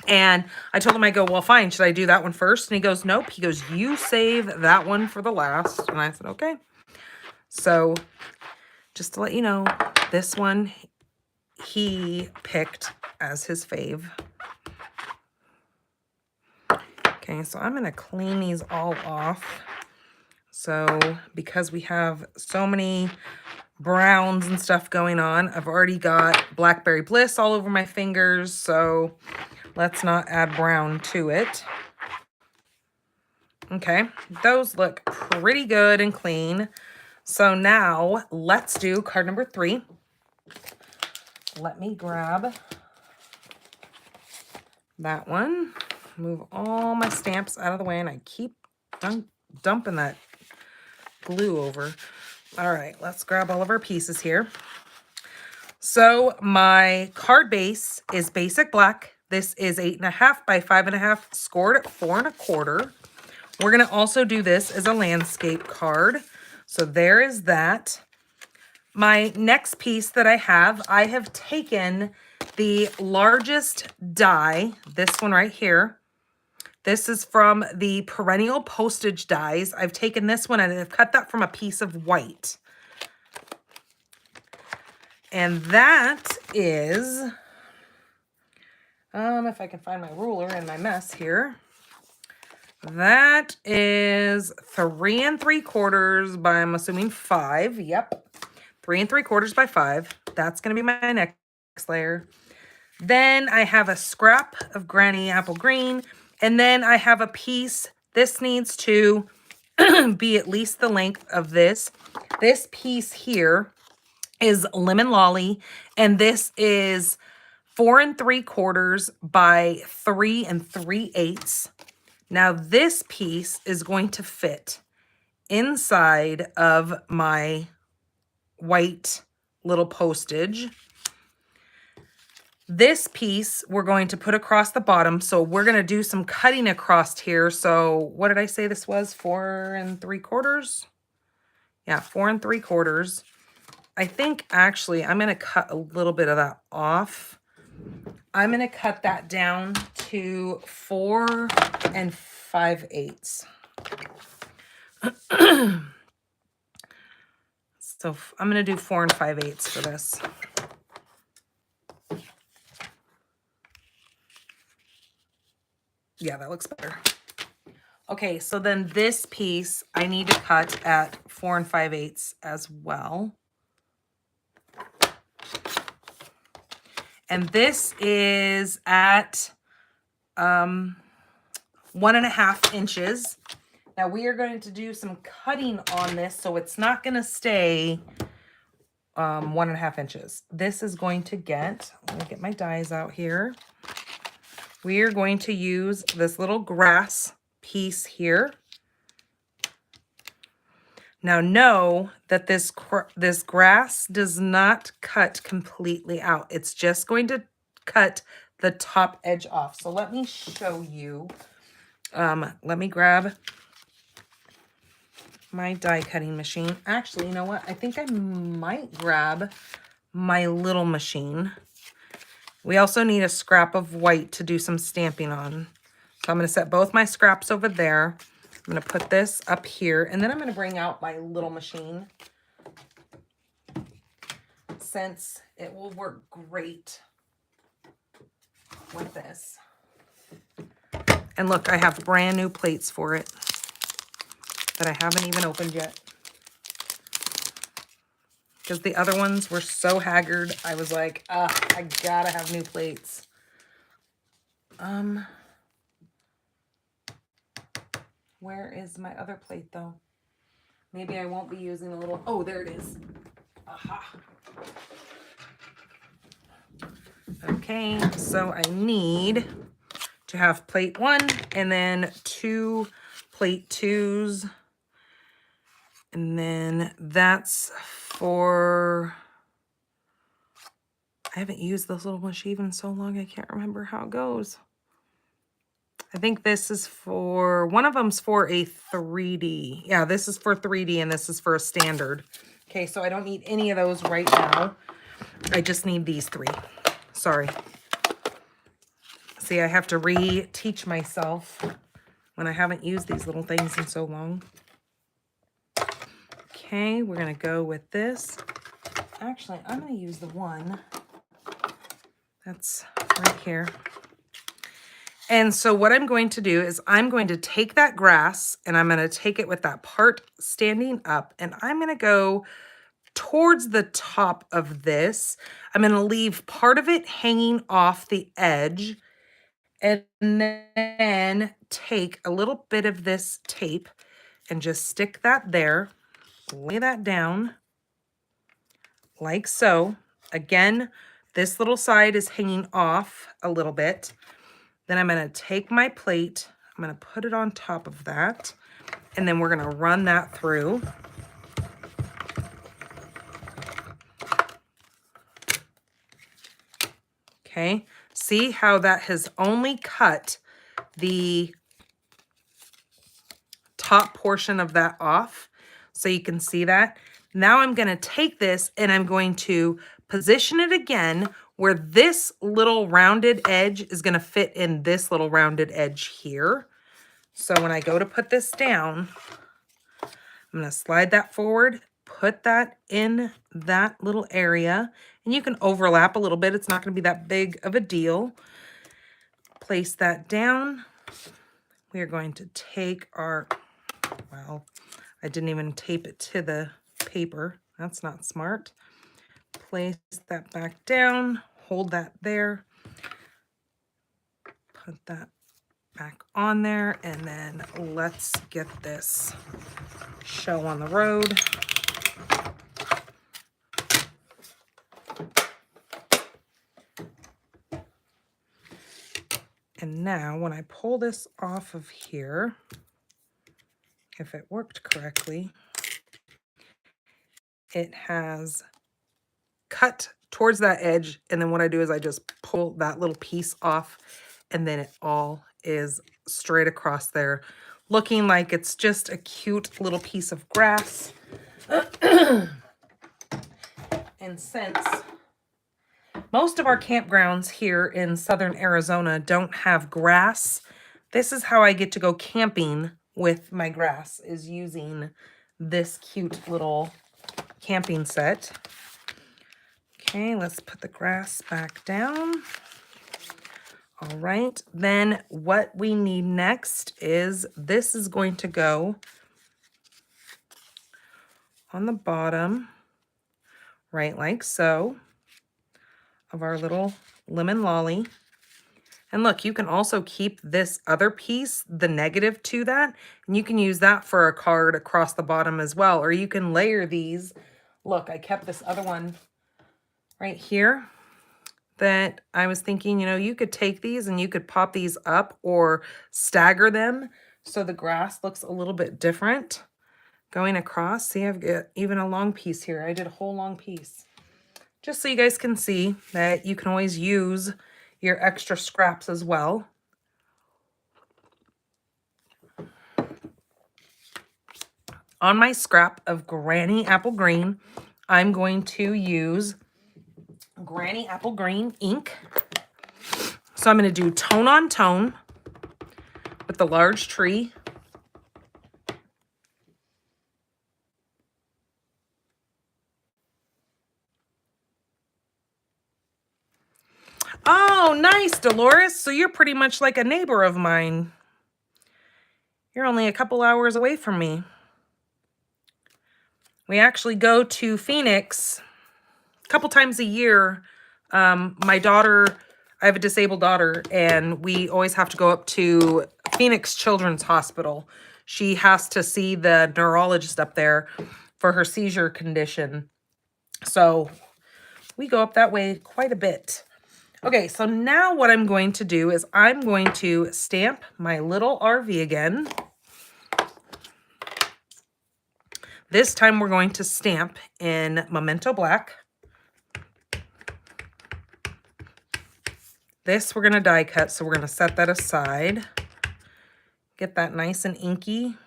And I told him, I go, well, fine. Should I do that one first? And he goes, nope. He goes, you save that one for the last. And I said, okay. So just to let you know, this one he picked as his fave. Okay, so I'm going to clean these all off. So because we have so many browns and stuff going on, I've already got Blackberry Bliss all over my fingers. So let's not add brown to it. Okay, those look pretty good and clean. So now let's do card number 3. Let me grab that one. Move all my stamps out of the way, and I keep dumping that glue over. All right, let's grab all of our pieces here. So my card base is basic black. This is 8.5 by 5.5, scored at 4 1/4. We're going to also do this as a landscape card. So there is that. My next piece that I have taken the largest die, this one right here. This is from the perennial postage dies. I've taken this one and I've cut that from a piece of white. And that is, if I can find my ruler in my mess here. That is 3 3/4 by, I'm assuming 5. Yep. 3 3/4 by 5. That's going to be my next layer. Then I have a scrap of Granny Apple Green. And then I have a piece. This needs to be at least the length of this. This piece here is Lemon Lolly. And this is 4 3/4 by 3 3/8. Now this piece is going to fit inside of my white little postage. This piece we're going to put across the bottom. So we're going to do some cutting across here. So what did I say this was? 4 3/4? Yeah, 4 3/4. I think actually I'm going to cut a little bit of that off. I'm going to cut that down to 4 5/8. So I'm going to do 4 5/8 for this. Yeah, that looks better. Okay, so then this piece I need to cut at 4 5/8 as well. And this is at 1.5 inches. Now we are going to do some cutting on this, so it's not going to stay 1.5 inches. This is going to get, let me get my dies out here. We are going to use this little grass piece here. Now know that this grass does not cut completely out. It's just going to cut the top edge off. So let me show you. Let me grab my die cutting machine. Actually, you know what? I think I might grab my little machine. We also need a scrap of white to do some stamping on. So I'm going to set both my scraps over there. I'm going to put this up here, and then I'm going to bring out my little machine since it will work great with this. And look, I have brand new plates for it that I haven't even opened yet. Because the other ones were so haggard, I was like, I gotta have new plates. Where is my other plate though? Maybe I won't be using a little, oh, there it is. Aha. Okay, so I need to have plate 1 and then 2 plate 2s. And then that's for, I haven't used this little machine in so long, I can't remember how it goes. I think this is for, one of them's for a 3D. Yeah, this is for 3D and this is for a standard. Okay, so I don't need any of those right now. I just need these 3. Sorry. See, I have to re-teach myself when I haven't used these little things in so long. Okay, we're going to go with this. Actually, I'm going to use the one that's right here. And so what I'm going to do is I'm going to take that grass and I'm going to take it with that part standing up, and I'm going to go towards the top of this. I'm going to leave part of it hanging off the edge, And then take a little bit of this tape and just stick that there. Lay that down like so. Again, this little side is hanging off a little bit. Then I'm going to take my plate, I'm going to put it on top of that, and then we're going to run that through. Okay, see how that has only cut the top portion of that off, so you can see that. Now I'm going to take this and I'm going to position it again where this little rounded edge is going to fit in this little rounded edge here. So when I go to put this down, I'm going to slide that forward, put that in that little area, and you can overlap a little bit. It's not going to be that big of a deal. Place that down. We are going to take our, well, I didn't even tape it to the paper. That's not smart. Place that back down, hold that there, put that back on there, and then let's get this show on the road. And now when I pull this off of here, if it worked correctly, it has cut towards that edge, and then what I do is I just pull that little piece off, and then it all is straight across there, looking like it's just a cute little piece of grass. And since most of our campgrounds here in southern Arizona don't have grass, this is how I get to go camping with my grass, is using this cute little camping set. Okay, let's put the grass back down. All right, then what we need next is this is going to go on the bottom, right like so, of our little lemon lolly. And look, you can also keep this other piece, the negative to that, and you can use that for a card across the bottom as well, or you can layer these. Look, I kept this other one right here that I was thinking, you know, you could take these and you could pop these up or stagger them so the grass looks a little bit different going across. See, I've got even a long piece here. I did a whole long piece. Just so you guys can see that you can always use your extra scraps as well. On my scrap of Granny Apple Green, I'm going to use Granny Apple Green ink. So I'm going to do tone on tone with the large tree. Oh, nice, Dolores. So you're pretty much like a neighbor of mine. You're only a couple hours away from me. We actually go to Phoenix a couple times a year. My daughter, I have a disabled daughter, and we always have to go up to Phoenix Children's Hospital. She has to see the neurologist up there for her seizure condition. So we go up that way quite a bit. Okay, so now what I'm going to do is I'm going to stamp my little RV again. This time we're going to stamp in Memento Black. This we're going to die cut, so we're going to set that aside. Get that nice and inky.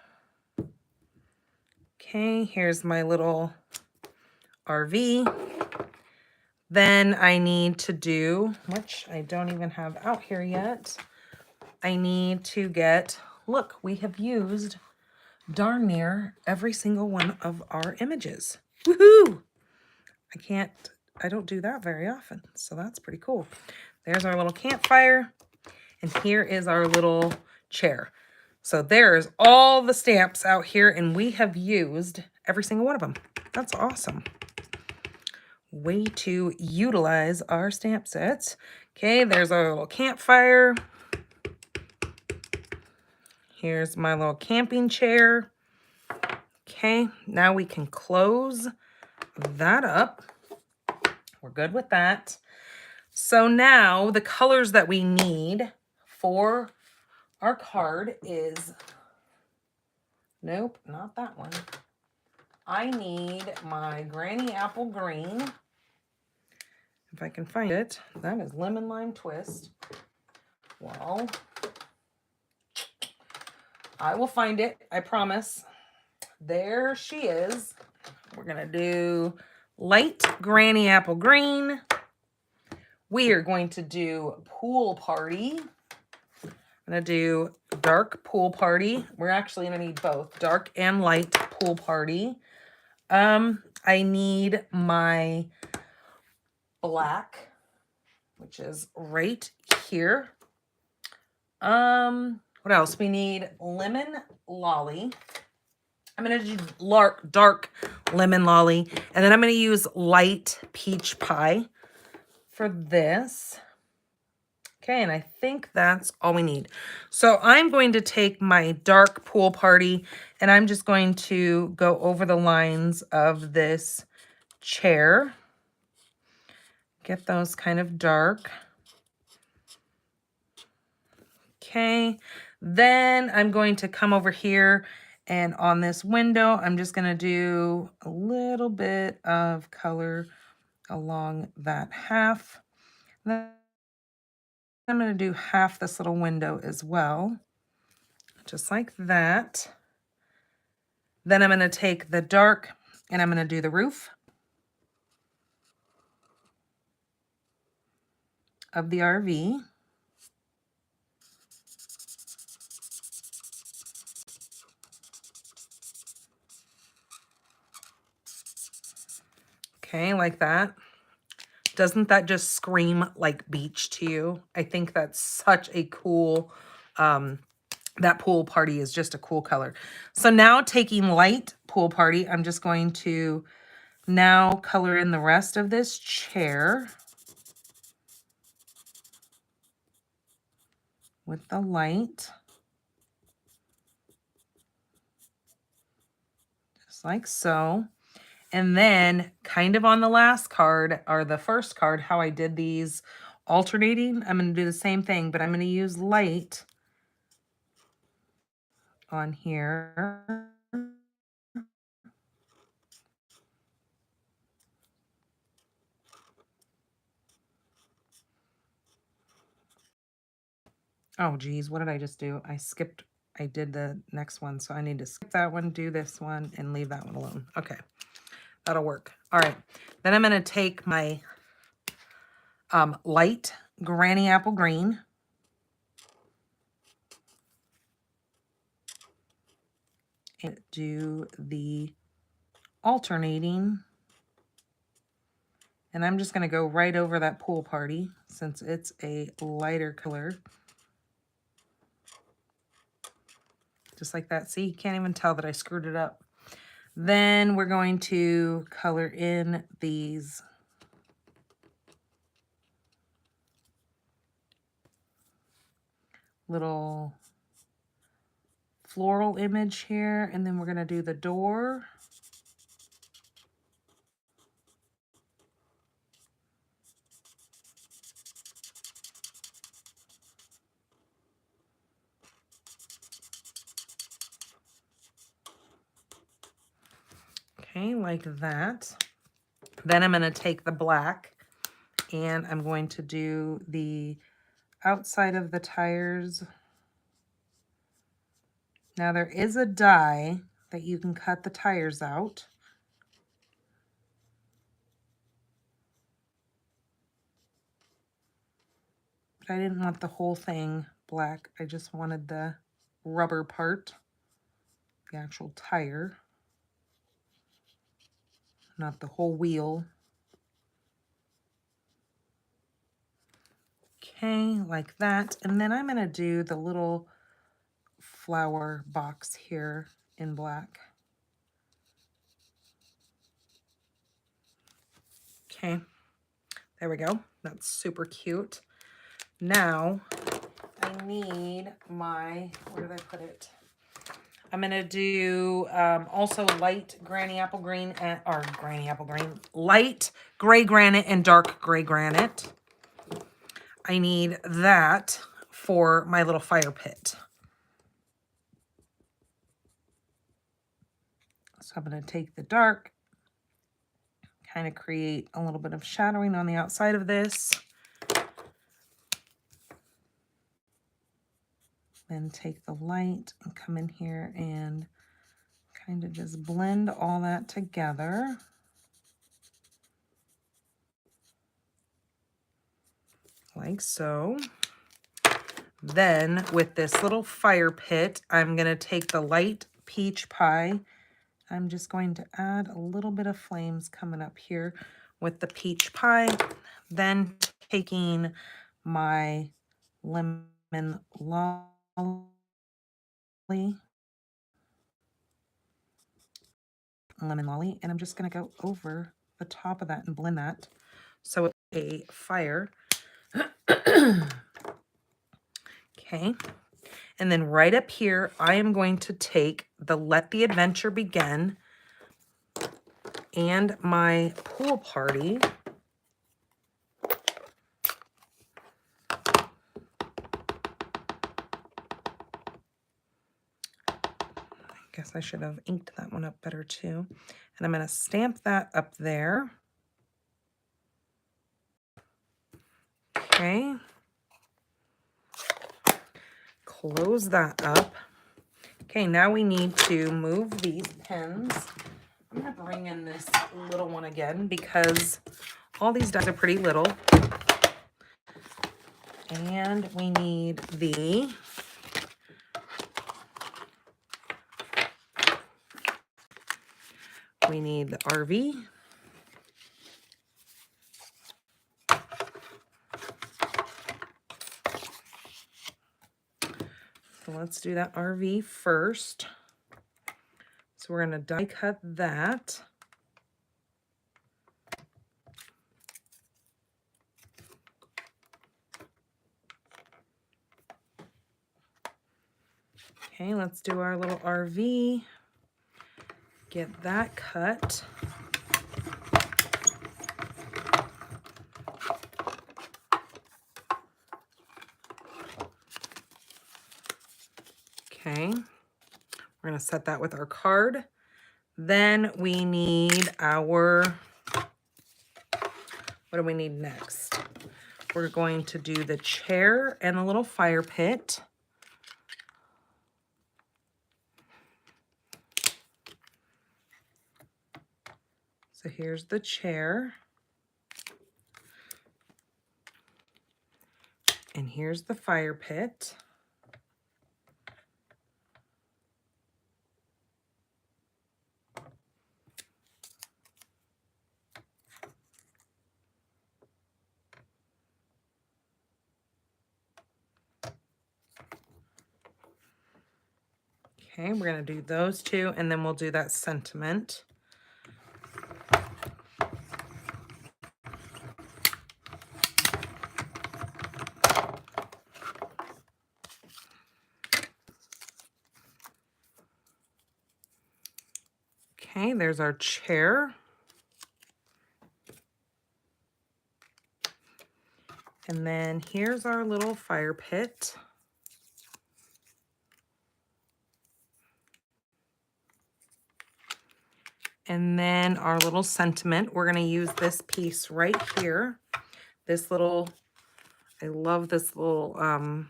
Okay, here's my little RV. Then I need to do, which I don't even have out here yet, I need to get, look, we have used darn near every single one of our images. Woohoo! I don't do that very often, so that's pretty cool. There's our little campfire, and here is our little chair. So there's all the stamps out here, and we have used every single one of them. That's awesome. Way to utilize our stamp sets. Okay, there's our little campfire. Here's my little camping chair. Okay, now we can close that up. We're good with that. So now the colors that we need for our card is, nope, not that one. I need my Granny Apple Green. If I can find it, that is Lemon Lime Twist. Well, I will find it, I promise. There she is. We're gonna do light Granny Apple Green. We are going to do Pool Party. I'm gonna do dark Pool Party. We're actually gonna need both dark and light Pool Party. I need my black, which is right here. What else? We need Lemon Lolly. I'm going to do dark Lemon Lolly. And then I'm going to use light Peach Pie for this. Okay, and I think that's all we need. So I'm going to take my dark Pool Party and I'm just going to go over the lines of this chair. Get those kind of dark. Okay, then I'm going to come over here and on this window, I'm just going to do a little bit of color along that half. Then I'm going to do half this little window as well, just like that. Then I'm going to take the dark and I'm going to do the roof of the RV. Okay, like that. Doesn't that just scream like beach to you? I think that's such a cool, that Pool Party is just a cool color. So now taking light Pool Party, I'm just going to now color in the rest of this chair with the light. Just like so. And then kind of on the last card, or the first card, how I did these alternating, I'm going to do the same thing, but I'm going to use light on here. Oh, geez, what did I just do? I did the next one, so I need to skip that one, do this one, and leave that one alone. Okay, that'll work. All right, then I'm going to take my light Granny Apple Green. And do the alternating. And I'm just going to go right over that Pool Party since it's a lighter color. Just like that. See, you can't even tell that I screwed it up. Then we're going to color in these little floral image here. And then we're going to do the door. Okay, like that. Then I'm going to take the black and I'm going to do the outside of the tires. Now there is a die that you can cut the tires out. But I didn't want the whole thing black. I just wanted the rubber part, the actual tire, not the whole wheel. Okay, like that. And then I'm going to do the little flower box here in black. Okay, there we go. That's super cute. Now I need my, where did I put it? I'm going to do also light granny apple green, or granny apple green, light gray granite and dark gray granite. I need that for my little fire pit. So I'm going to take the dark, kind of create a little bit of shadowing on the outside of this. Then take the light and come in here and kind of just blend all that together. Like so. Then with this little fire pit, I'm going to take the light peach pie. I'm just going to add a little bit of flames coming up here with the peach pie. Then taking my lemon lolly. And I'm just going to go over the top of that and blend that so it's a fire. Okay, and then right up here I am going to take the Let the Adventure Begin and my pool party. I guess I should have inked that one up better too. And I'm going to stamp that up there. Okay. Close that up. Okay, now we need to move these pins. I'm going to bring in this little one again because all these dies are pretty little. And we need the RV. So let's do that RV first. So we're going to die cut that. Okay, let's do our little RV. Get that cut. Okay, we're going to set that with our card. Then we need our, what do we need next? We're going to do the chair and the little fire pit. So here's the chair. And here's the fire pit. Okay, we're going to do those two, and then we'll do that sentiment. Okay, there's our chair. And then here's our little fire pit. And then our little sentiment, we're going to use this piece right here. This little, I love this little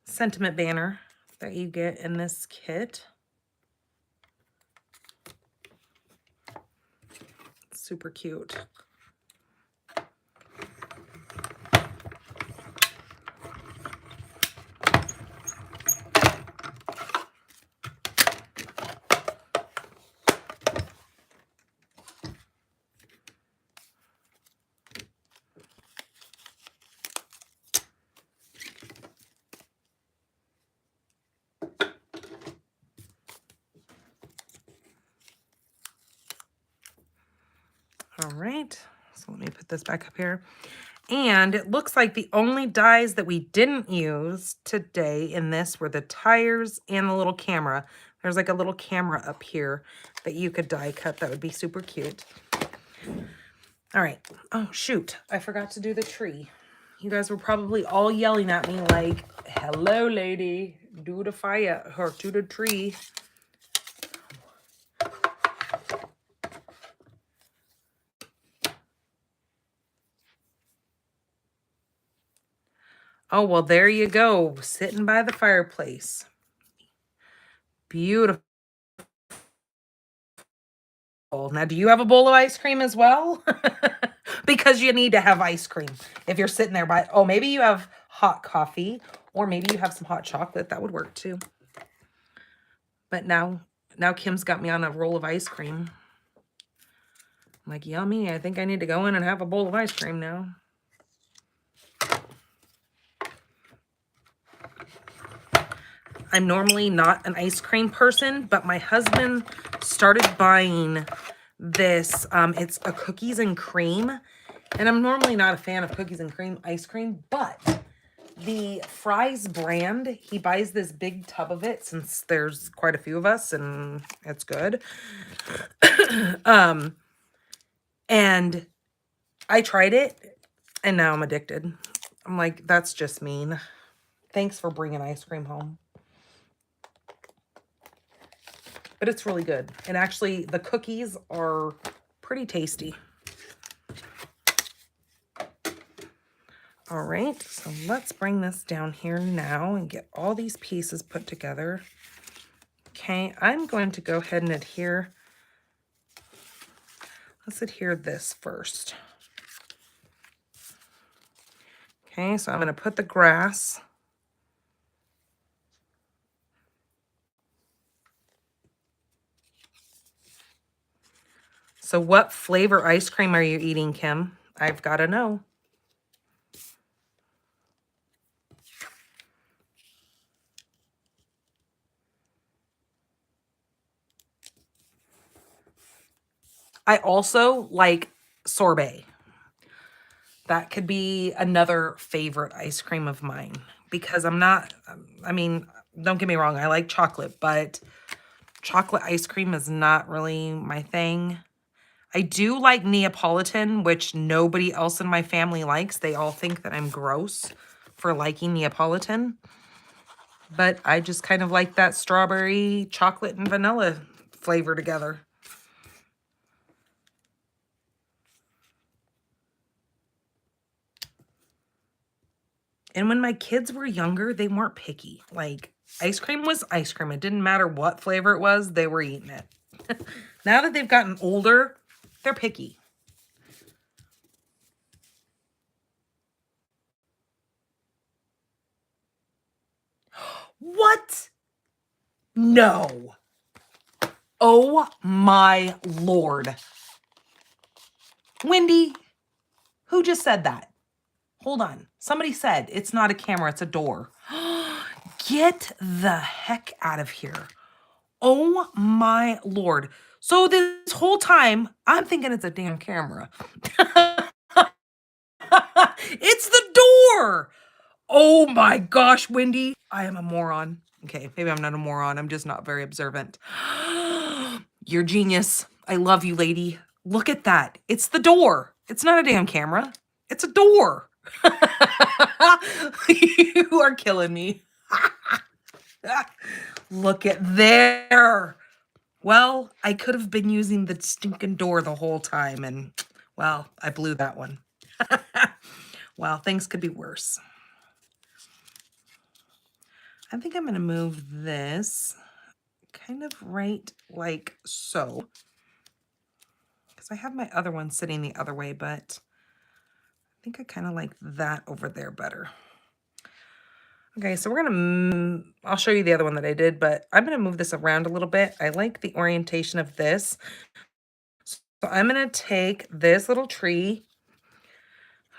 sentiment banner that you get in this kit. It's super cute. All right, so let me put this back up here. And it looks like the only dies that we didn't use today in this were the tires and the little camera. There's like a little camera up here that you could die cut. That would be super cute. All right. Oh, shoot. I forgot to do the tree. You guys were probably all yelling at me like, hello, lady. Do the fire or do the tree. Oh, well, there you go. Sitting by the fireplace. Beautiful. Now, do you have a bowl of ice cream as well? Because you need to have ice cream if you're sitting there by, oh, maybe you have hot coffee or maybe you have some hot chocolate. That would work too. But now Kim's got me on a roll of ice cream. I'm like, yummy. I think I need to go in and have a bowl of ice cream now. I'm normally not an ice cream person, but my husband started buying this. It's a cookies and cream. And I'm normally not a fan of cookies and cream ice cream, but the Fry's brand, he buys this big tub of it since there's quite a few of us and it's good. And I tried it and now I'm addicted. I'm like, that's just mean. Thanks for bringing ice cream home. But it's really good. And actually, the cookies are pretty tasty. All right, so let's bring this down here now and get all these pieces put together. Okay, I'm going to go ahead and adhere. Let's adhere this first. Okay, so I'm going to put the grass. So what flavor ice cream are you eating, Kim? I've got to know. I also like sorbet. That could be another favorite ice cream of mine because I'm not, I mean, don't get me wrong, I like chocolate, but chocolate ice cream is not really my thing. I do like Neapolitan, which nobody else in my family likes. They all think that I'm gross for liking Neapolitan. But I just kind of like that strawberry, chocolate, and vanilla flavor together. And when my kids were younger, they weren't picky. Like, ice cream was ice cream. It didn't matter what flavor it was, they were eating it. Now that they've gotten older, they're picky. What? No. Oh my Lord. Wendy, who just said that? Hold on. Somebody said it's not a camera, it's a door. Get the heck out of here. Oh my Lord. So this whole time, I'm thinking it's a damn camera. It's the door. Oh my gosh, Wendy. I am a moron. Okay, maybe I'm not a moron. I'm just not very observant. You're genius. I love you, lady. Look at that. It's the door. It's not a damn camera. It's a door. You are killing me. Look at there. Well, I could have been using the stinking door the whole time and, well, I blew that one. Well, things could be worse. I think I'm going to move this kind of right like so. Because I have my other one sitting the other way, but I think I kind of like that over there better. Okay, so we're going to, I'll show you the other one that I did, but I'm going to move this around a little bit. I like the orientation of this. So I'm going to take this little tree.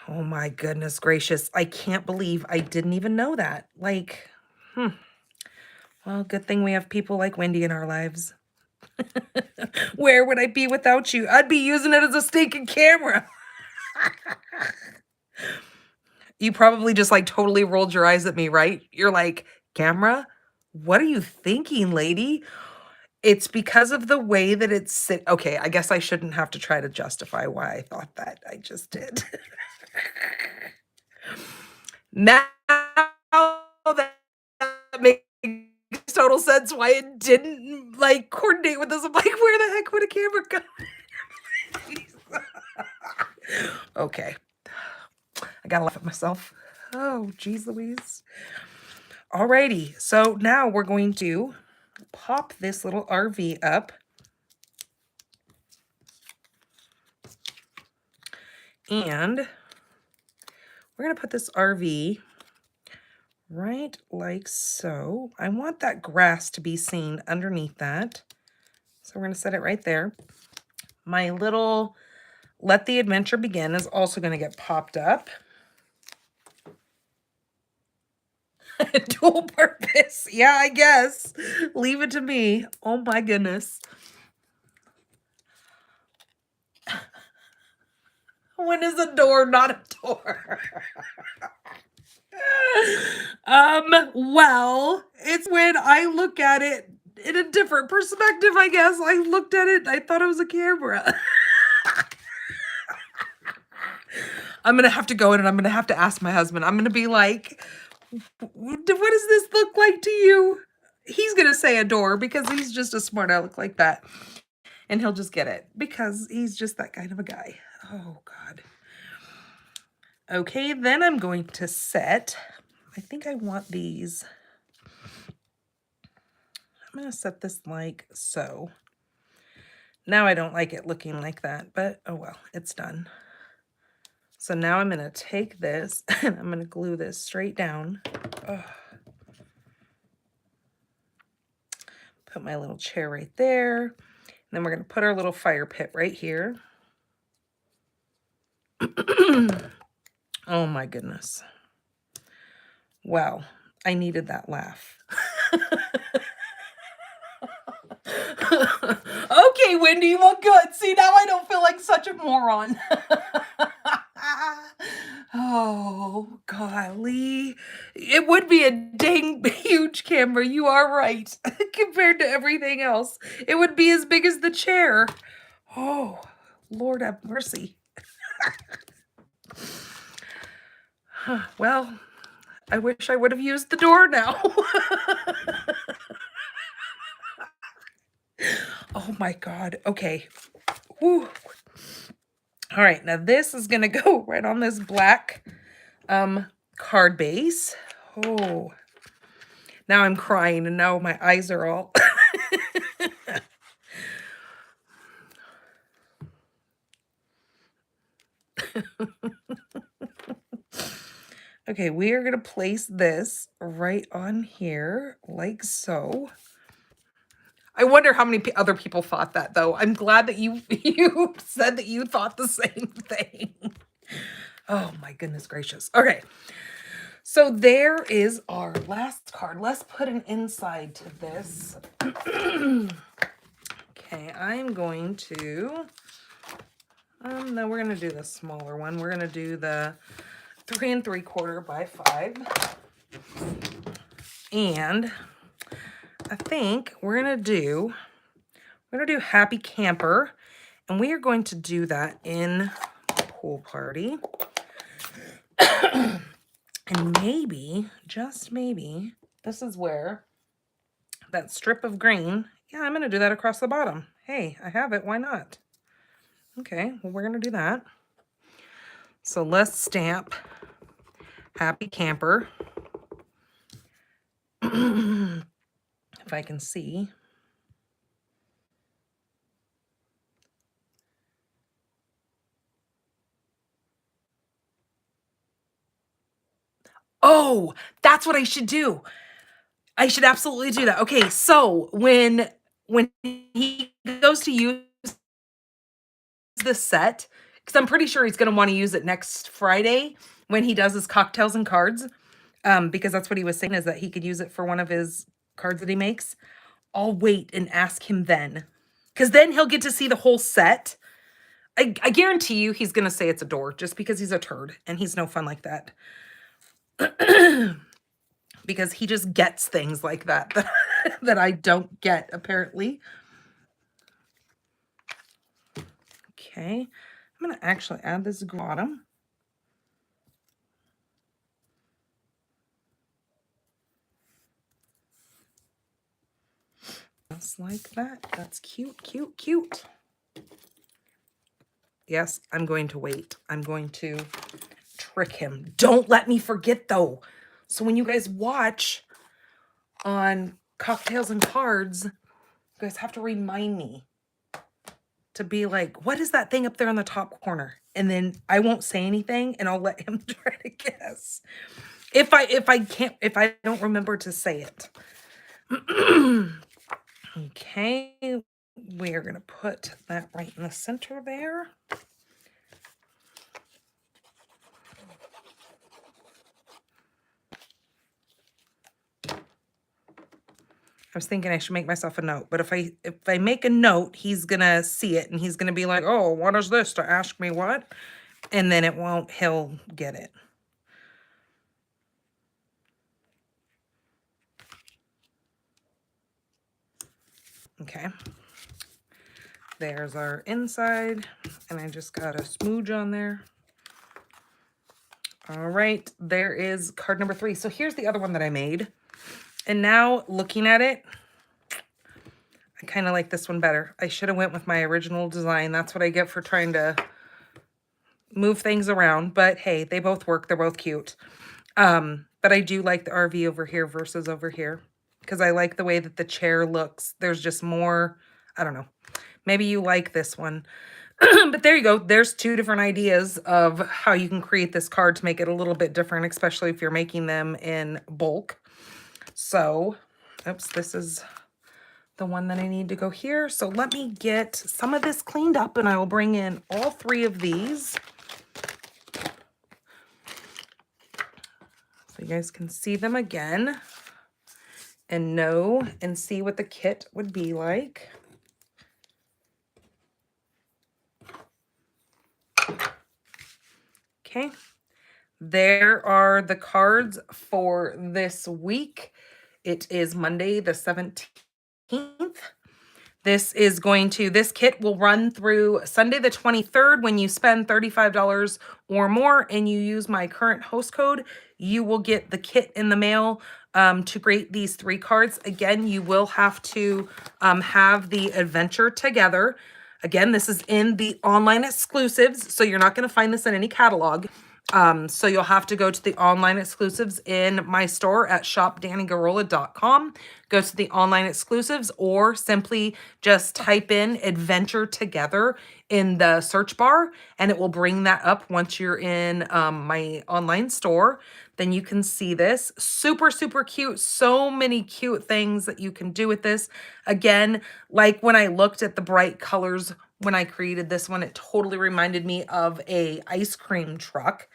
Oh my goodness gracious. I can't believe I didn't even know that. Like, well, good thing we have people like Wendy in our lives. Where would I be without you? I'd be using it as a stinking camera. You probably just like totally rolled your eyes at me, right? You're like, camera, what are you thinking, lady? It's because of the way that it's sit. Okay, I guess I shouldn't have to try to justify why I thought that. I just did. Now that makes total sense why it didn't like coordinate with us. I'm like, where the heck would a camera go? Okay. I gotta laugh at myself. Oh, geez Louise. Alrighty, so now we're going to pop this little RV up. And we're gonna put this RV right like so. I want that grass to be seen underneath that. So we're gonna set it right there. My little Let the Adventure Begin is also gonna get popped up. Dual purpose. Yeah, I guess. Leave it to me. Oh my goodness. When is a door not a door? Well, it's when I look at it in a different perspective, I guess. I looked at it, I thought it was a camera. I'm gonna have to go in and I'm gonna have to ask my husband. I'm gonna be like, what does this look like to you? He's gonna say a door because he's just a smart aleck like that. And he'll just get it because he's just that kind of a guy. Oh, God. Okay, then I'm going to set, I think I want these. I'm going to set this like so. Now I don't like it looking like that, but oh well, it's done. So now I'm going to take this and I'm going to glue this straight down. Ugh. Put my little chair right there. And then we're going to put our little fire pit right here. Oh my goodness. Wow, I needed that laugh. Okay, Wendy, you look good. See, now I don't feel like such a moron. Oh, golly. It would be a dang huge camera. You are right. Compared to everything else. It would be as big as the chair. Oh, Lord have mercy. Well, I wish I would have used the door now. Oh my God. Okay. Woo. All right. Now this is going to go right on this black card base. Oh, now I'm crying and now my eyes are all. Okay, we are going to place this right on here like so. I wonder how many other people thought that, though. I'm glad that you said that you thought the same thing. Oh, my goodness gracious. Okay, so there is our last card. Let's put an inside to this. Okay, I'm going to... no, we're going to do the smaller one. We're going to do the 3 3/4 by 5. And I think we're going to do Happy Camper. And we are going to do that in Pool Party. And maybe, just maybe, this is where that strip of green, yeah, I'm going to do that across the bottom. Hey, I have it. Why not? Okay, well, we're going to do that. So let's stamp Happy Camper. If I can see. Oh, that's what I should do. I should absolutely do that. Okay, so when he goes to use this set, because I'm pretty sure he's going to want to use it next Friday when he does his cocktails and cards, because that's what he was saying, is that he could use it for one of his cards that he makes. I'll wait and ask him then, because then he'll get to see the whole set I guarantee you he's going to say it's a door just because he's a turd and he's no fun like that. Because he just gets things like that that I don't get, apparently. Okay, I'm going to actually add this bottom. Just like that. That's cute, cute, cute. Yes, I'm going to wait. I'm going to trick him. Don't let me forget, though. So when you guys watch on Cocktails and Cards, you guys have to remind me to be like, what is that thing up there in the top corner? And then I won't say anything and I'll let him try to guess. If I don't remember to say it. Okay, we are going to put that right in the center there. I was thinking I should make myself a note, but if I make a note, he's gonna see it and he's gonna be like, oh, what is this to ask me what? And then he'll get it. Okay. There's our inside, and I just got a smooge on there. All right, there is card number 3. So here's the other one that I made. And now looking at it, I kind of like this one better. I should have went with my original design. That's what I get for trying to move things around. But hey, they both work. They're both cute. But I do like the RV over here versus over here because I like the way that the chair looks. There's just more, I don't know. Maybe you like this one. But there you go. There's 2 different ideas of how you can create this card to make it a little bit different, especially if you're making them in bulk. So, oops, this is the one that I need to go here. So let me get some of this cleaned up and I will bring in all 3 of these. So you guys can see them again and know and see what the kit would be like. Okay. There are the cards for this week. It is Monday the 17th. This kit will run through Sunday the 23rd. When you spend $35 or more and you use my current host code, you will get the kit in the mail to create these 3 cards. Again, you will have to have the adventure together. Again, this is in the online exclusives, so you're not going to find this in any catalog. So you'll have to go to the online exclusives in my store at shopdannygarola.com. Go to the online exclusives or simply just type in adventure together in the search bar and it will bring that up once you're in my online store. Then you can see this. Super, super cute. So many cute things that you can do with this. Again, like when I looked at the bright colors when I created this one, it totally reminded me of a ice cream truck.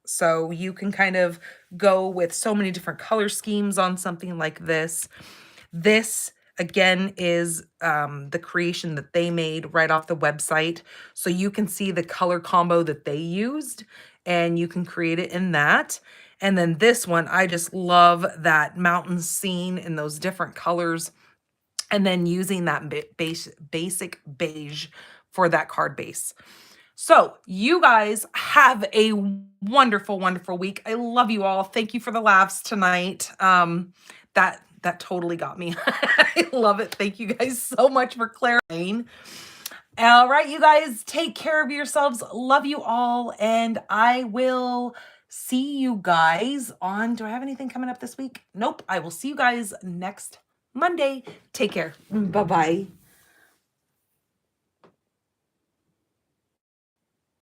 So you can kind of go with so many different color schemes on something like this. This, again, is the creation that they made right off the website. So you can see the color combo that they used and you can create it in that. And then this one, I just love that mountain scene in those different colors. And then using that basic beige for that card base. So you guys have a wonderful, wonderful week. I love you all. Thank you for the laughs tonight. That totally got me. I love it. Thank you guys so much for clarifying. All right, you guys, take care of yourselves. Love you all. And I will see you guys on, do I have anything coming up this week? Nope. I will see you guys next Monday. Take care. Bye-bye.